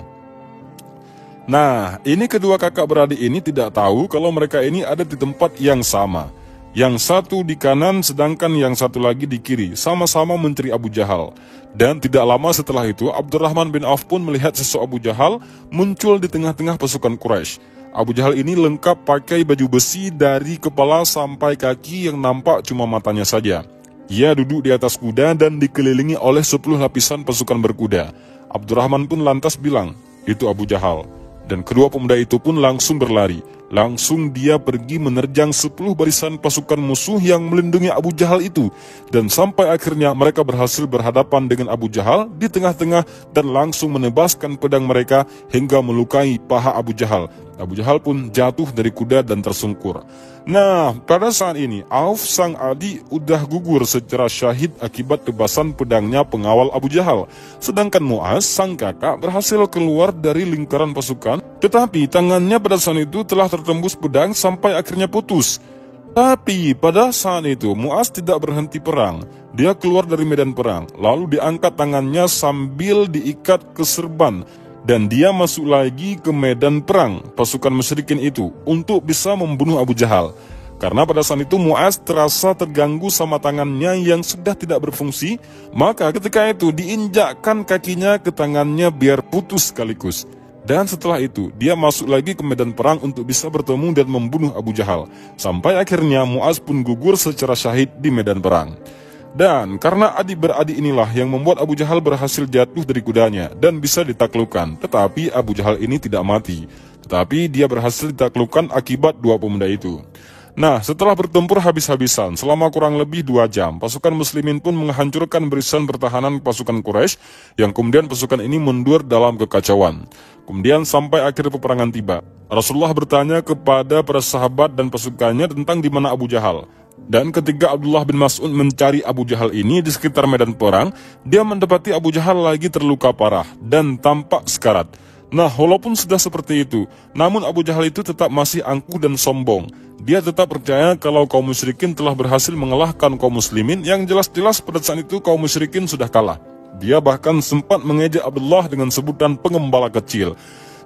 Nah, ini kedua kakak beradik ini tidak tahu kalau mereka ini ada di tempat yang sama. Yang satu di kanan sedangkan yang satu lagi di kiri, sama-sama mencari Abu Jahal. Dan tidak lama setelah itu, Abdurrahman bin Auf pun melihat sosok Abu Jahal muncul di tengah-tengah pasukan Quraisy. Abu Jahal ini lengkap pakai baju besi dari kepala sampai kaki yang nampak cuma matanya saja. Ia duduk di atas kuda dan dikelilingi oleh 10 lapisan pasukan berkuda. Abdurrahman pun lantas bilang, "Itu Abu Jahal." Dan kedua pemuda itu pun langsung berlari. Langsung dia pergi menerjang 10 barisan pasukan musuh yang melindungi Abu Jahal itu. Dan sampai akhirnya mereka berhasil berhadapan dengan Abu Jahal di tengah-tengah dan langsung menebaskan pedang mereka hingga melukai paha Abu Jahal. Abu Jahal pun jatuh dari kuda dan tersungkur. Nah, pada saat ini Auf sang adik udah gugur secara syahid akibat tebasan pedangnya pengawal Abu Jahal. Sedangkan Mu'az sang kakak berhasil keluar dari lingkaran pasukan, tetapi tangannya pada saat itu telah tertembus pedang sampai akhirnya putus. Tapi pada saat itu Mu'az tidak berhenti perang. Dia keluar dari medan perang, lalu diangkat tangannya sambil diikat ke serban. Dan dia masuk lagi ke medan perang pasukan musyrikin itu untuk bisa membunuh Abu Jahal. Karena pada saat itu Mu'az terasa terganggu sama tangannya yang sudah tidak berfungsi, maka ketika itu diinjakkan kakinya ke tangannya biar putus sekaligus. Dan setelah itu dia masuk lagi ke medan perang untuk bisa bertemu dan membunuh Abu Jahal. Sampai akhirnya Mu'az pun gugur secara syahid di medan perang. Dan karena adik-beradik inilah yang membuat Abu Jahal berhasil jatuh dari kudanya dan bisa ditaklukkan. Tetapi Abu Jahal ini tidak mati. Tetapi dia berhasil ditaklukkan akibat dua pemuda itu. Nah, setelah bertempur habis-habisan selama kurang lebih 2 jam, pasukan muslimin pun menghancurkan barisan pertahanan pasukan Quraisy, yang kemudian pasukan ini mundur dalam kekacauan. Kemudian sampai akhir peperangan tiba, Rasulullah bertanya kepada para sahabat dan pasukannya tentang di mana Abu Jahal. Dan ketika Abdullah bin Mas'ud mencari Abu Jahal ini di sekitar medan perang, dia mendapati Abu Jahal lagi terluka parah dan tampak sekarat. Nah, walaupun sudah seperti itu, namun Abu Jahal itu tetap masih angkuh dan sombong. Dia tetap percaya kalau kaum musyrikin telah berhasil mengalahkan kaum muslimin, yang jelas-jelas pada saat itu kaum musyrikin sudah kalah. Dia bahkan sempat mengejek Abdullah dengan sebutan pengembala kecil.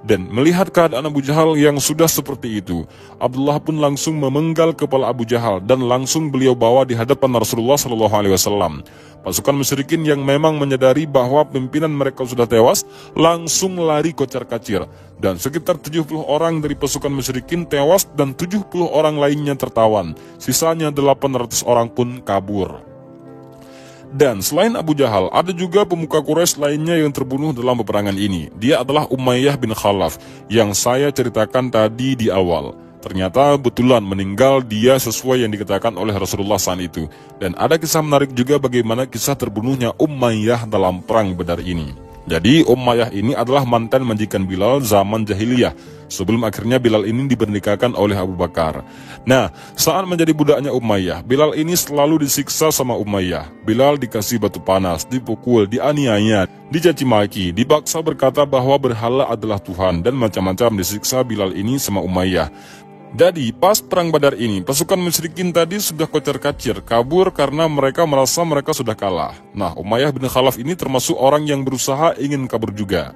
Dan melihat keadaan Abu Jahal yang sudah seperti itu, Abdullah pun langsung memenggal kepala Abu Jahal dan langsung beliau bawa di hadapan Rasulullah SAW. Pasukan musyrikin yang memang menyadari bahwa pimpinan mereka sudah tewas, langsung lari kocar-kacir. Dan sekitar 70 orang dari pasukan musyrikin tewas dan 70 orang lainnya tertawan. Sisanya 800 orang pun kabur. Dan selain Abu Jahal, ada juga pemuka Quraisy lainnya yang terbunuh dalam peperangan ini. Dia adalah Umayyah bin Khalaf yang saya ceritakan tadi di awal. Ternyata betulan meninggal dia sesuai yang dikatakan oleh Rasulullah saat itu. Dan ada kisah menarik juga bagaimana kisah terbunuhnya Umayyah dalam perang Badar ini. Jadi Umayyah ini adalah mantan majikan Bilal zaman jahiliyah, sebelum akhirnya Bilal ini dipernikahkan oleh Abu Bakar. Nah, saat menjadi budaknya Umayyah, Bilal ini selalu disiksa sama Umayyah. Bilal dikasih batu panas, dipukul, dianiaya, dicaci maki, dipaksa berkata bahwa berhala adalah Tuhan, dan macam-macam disiksa Bilal ini sama Umayyah. Jadi pas perang Badar ini, pasukan musyrikin tadi sudah kocar-kacir, kabur karena mereka merasa mereka sudah kalah. Nah, Umayyah bin Khalaf ini termasuk orang yang berusaha ingin kabur juga.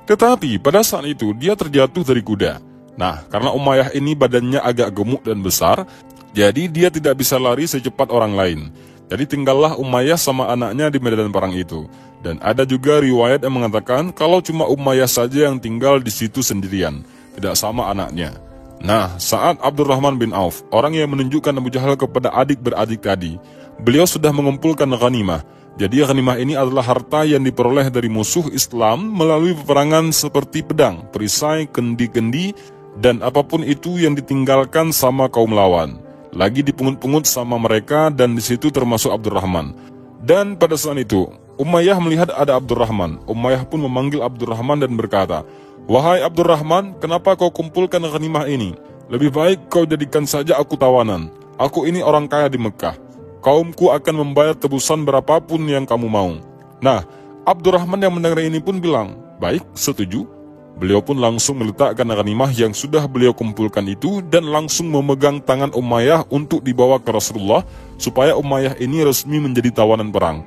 Tetapi pada saat itu dia terjatuh dari kuda. Nah, karena Umayyah ini badannya agak gemuk dan besar, jadi dia tidak bisa lari secepat orang lain. Jadi tinggallah Umayyah sama anaknya di medan perang itu. Dan ada juga riwayat yang mengatakan kalau cuma Umayyah saja yang tinggal di situ sendirian, tidak sama anaknya. Nah, saat Abdurrahman bin Auf, orang yang menunjukkan Abu Jahal kepada adik beradik tadi, beliau sudah mengumpulkan ghanimah. Jadi ghanimah ini adalah harta yang diperoleh dari musuh Islam melalui peperangan seperti pedang, perisai, kendi-kendi, dan apapun itu yang ditinggalkan sama kaum lawan. Lagi dipungut-pungut sama mereka dan di situ termasuk Abdurrahman. Dan pada saat itu, Umayyah melihat ada Abdurrahman. Umayyah pun memanggil Abdurrahman dan berkata, "Wahai Abdurrahman, kenapa kau kumpulkan ghanimah ini? Lebih baik kau jadikan saja aku tawanan. Aku ini orang kaya di Mekah. Kaumku akan membayar tebusan berapapun yang kamu mau." Nah, Abdurrahman yang mendengar ini pun bilang, "Baik, setuju." Beliau pun langsung meletakkan ghanimah yang sudah beliau kumpulkan itu dan langsung memegang tangan Umayyah untuk dibawa ke Rasulullah supaya Umayyah ini resmi menjadi tawanan perang.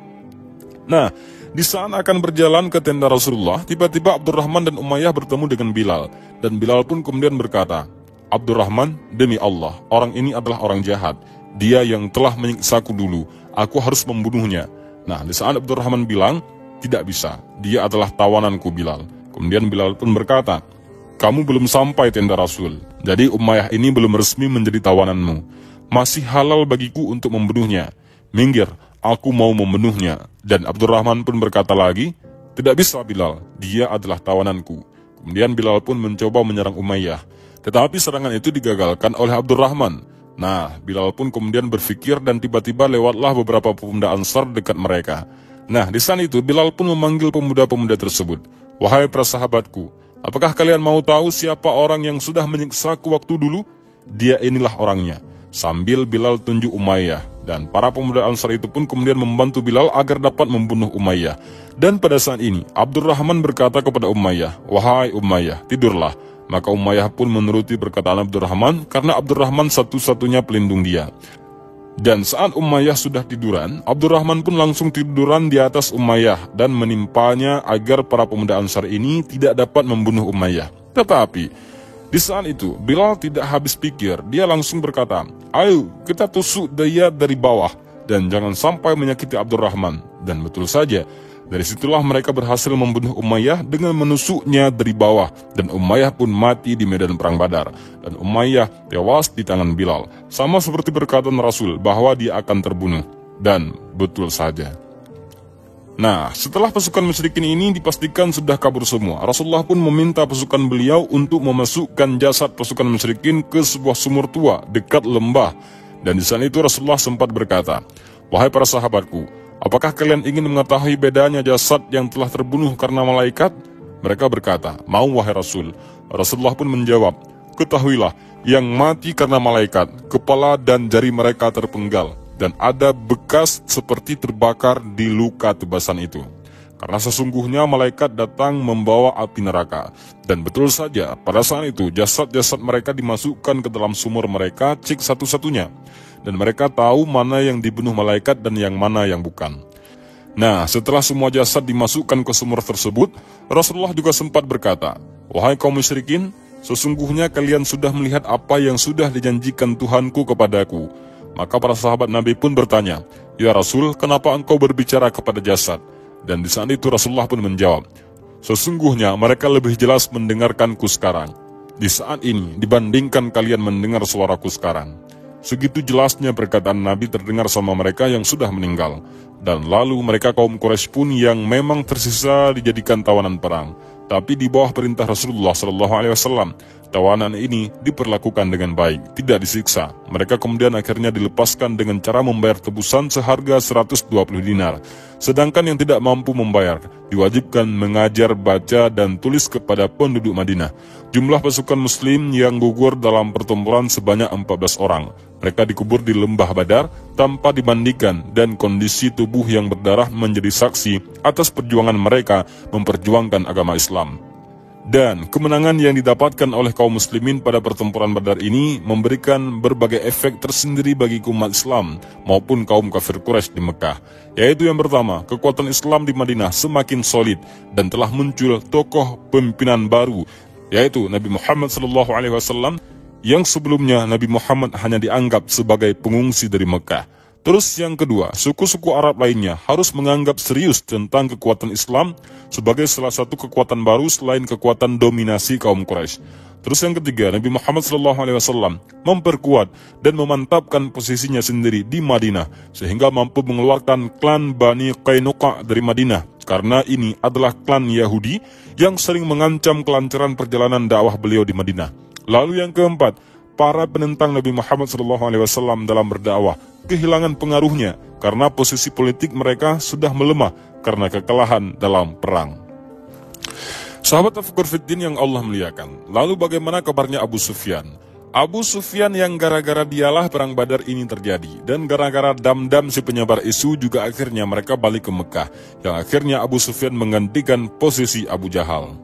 Nah, di saat akan berjalan ke tenda Rasulullah, tiba-tiba Abdurrahman dan Umayyah bertemu dengan Bilal. Dan Bilal pun kemudian berkata, "Abdurrahman, demi Allah, orang ini adalah orang jahat. Dia yang telah menyiksaku dulu. Aku harus membunuhnya." Nah, di saat Abdurrahman bilang, "Tidak bisa, dia adalah tawananku Bilal." Kemudian Bilal pun berkata, "Kamu belum sampai tenda Rasul. Jadi Umayyah ini belum resmi menjadi tawananmu. Masih halal bagiku untuk membunuhnya. Minggir, aku mau membunuhnya." Dan Abdurrahman pun berkata lagi, "Tidak bisa Bilal, dia adalah tawananku." Kemudian Bilal pun mencoba menyerang Umayyah. Tetapi serangan itu digagalkan oleh Abdurrahman. Nah, Bilal pun kemudian berpikir dan tiba-tiba lewatlah beberapa pemuda Ansar dekat mereka. Nah, di saat itu Bilal pun memanggil pemuda-pemuda tersebut. "Wahai para sahabatku, apakah kalian mau tahu siapa orang yang sudah menyiksaku waktu dulu? Dia inilah orangnya." Sambil Bilal tunjuk Umayyah. Dan para pemuda Ansar itu pun kemudian membantu Bilal agar dapat membunuh Umayyah. Dan pada saat ini, Abdurrahman berkata kepada Umayyah, "Wahai Umayyah, tidurlah." Maka Umayyah pun menuruti perkataan Abdurrahman karena Abdurrahman satu-satunya pelindung dia. Dan saat Umayyah sudah tiduran, Abdurrahman pun langsung tiduran di atas Umayyah dan menimpanya agar para pemuda Ansar ini tidak dapat membunuh Umayyah. Tetapi di saat itu, Bilal tidak habis pikir, dia langsung berkata, "Ayo, kita tusuk dia dari bawah, dan jangan sampai menyakiti Abdurrahman." Dan betul saja, dari situlah mereka berhasil membunuh Umayyah dengan menusuknya dari bawah, dan Umayyah pun mati di medan perang Badar. Dan Umayyah tewas di tangan Bilal, sama seperti perkataan Rasul bahwa dia akan terbunuh. Dan betul saja. Nah, setelah pasukan musyrikin ini dipastikan sudah kabur semua, Rasulullah pun meminta pasukan beliau untuk memasukkan jasad pasukan musyrikin ke sebuah sumur tua dekat lembah. Dan di saat itu Rasulullah sempat berkata, "Wahai para sahabatku, apakah kalian ingin mengetahui bedanya jasad yang telah terbunuh karena malaikat?" Mereka berkata, "Mau wahai Rasul." Rasulullah pun menjawab, "Ketahuilah, yang mati karena malaikat, kepala dan jari mereka terpenggal. Dan ada bekas seperti terbakar di luka tebasan itu. Karena sesungguhnya malaikat datang membawa api neraka." Dan betul saja, pada saat itu jasad-jasad mereka dimasukkan ke dalam sumur mereka cek satu-satunya. Dan mereka tahu mana yang dibunuh malaikat dan yang mana yang bukan. Nah, setelah semua jasad dimasukkan ke sumur tersebut, Rasulullah juga sempat berkata, "Wahai kaum musyrikin, sesungguhnya kalian sudah melihat apa yang sudah dijanjikan Tuhanku kepadaku." Maka para sahabat Nabi pun bertanya, "Ya Rasul, kenapa engkau berbicara kepada jasad?" Dan di saat itu Rasulullah pun menjawab, "Sesungguhnya mereka lebih jelas mendengarkanku sekarang di saat ini dibandingkan kalian mendengar suaraku sekarang." Segitu jelasnya perkataan Nabi terdengar sama mereka yang sudah meninggal. Dan lalu mereka kaum Quraisy pun yang memang tersisa dijadikan tawanan perang. Tapi di bawah perintah Rasulullah SAW, Tawanan ini diperlakukan dengan baik, tidak disiksa. Mereka kemudian akhirnya dilepaskan dengan cara membayar tebusan seharga 120 dinar. Sedangkan yang tidak mampu membayar, diwajibkan mengajar baca dan tulis kepada penduduk Madinah. Jumlah pasukan muslim yang gugur dalam pertempuran sebanyak 14 orang. Mereka dikubur di lembah Badar tanpa dimandikan dan kondisi tubuh yang berdarah menjadi saksi atas perjuangan mereka memperjuangkan agama Islam. Dan kemenangan yang didapatkan oleh kaum muslimin pada pertempuran Badar ini memberikan berbagai efek tersendiri bagi umat Islam maupun kaum kafir Quraisy di Mekah. Yaitu yang pertama, kekuatan Islam di Madinah semakin solid dan telah muncul tokoh pimpinan baru, yaitu Nabi Muhammad SAW, yang sebelumnya Nabi Muhammad hanya dianggap sebagai pengungsi dari Mekah. Terus yang kedua, suku-suku Arab lainnya harus menganggap serius tentang kekuatan Islam sebagai salah satu kekuatan baru selain kekuatan dominasi kaum Quraisy. Terus yang ketiga, Nabi Muhammad SAW memperkuat dan memantapkan posisinya sendiri di Madinah sehingga mampu mengeluarkan klan Bani Qainuqa dari Madinah, karena ini adalah klan Yahudi yang sering mengancam kelancaran perjalanan dakwah beliau di Madinah. Lalu yang keempat, para penentang Nabi Muhammad SAW dalam berdakwah kehilangan pengaruhnya karena posisi politik mereka sudah melemah karena kekalahan dalam perang. Sahabat Tafakkur Fiddin yang Allah muliakan, lalu bagaimana kabarnya Abu Sufyan? Abu Sufyan yang gara-gara dialah perang Badar ini terjadi, dan gara-gara dam-dam si penyebar isu juga akhirnya mereka balik ke Mekah, yang akhirnya Abu Sufyan menggantikan posisi Abu Jahal.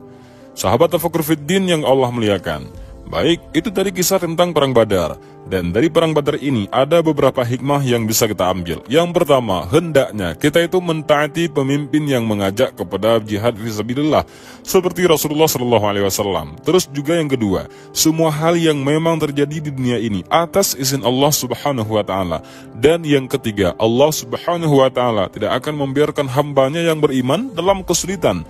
Sahabat Tafakkur Fiddin yang Allah muliakan, baik, itu tadi kisah tentang perang Badar. Dan dari perang Badar ini ada beberapa hikmah yang bisa kita ambil. Yang pertama, hendaknya kita itu mentaati pemimpin yang mengajak kepada jihad fisabilillah seperti Rasulullah SAW. Terus juga yang kedua, semua hal yang memang terjadi di dunia ini atas izin Allah Subhanahu wa Ta'ala. Dan yang ketiga, Allah Subhanahu wa Ta'ala tidak akan membiarkan hambanya yang beriman dalam kesulitan.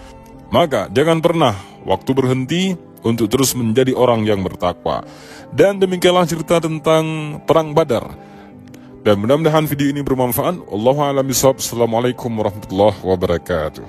Maka jangan pernah waktu berhenti untuk terus menjadi orang yang bertakwa. Dan demikianlah cerita tentang perang Badar. Dan mudah-mudahan video ini bermanfaat. Wallahu a'lam bishawab. Assalamualaikum warahmatullahi wabarakatuh.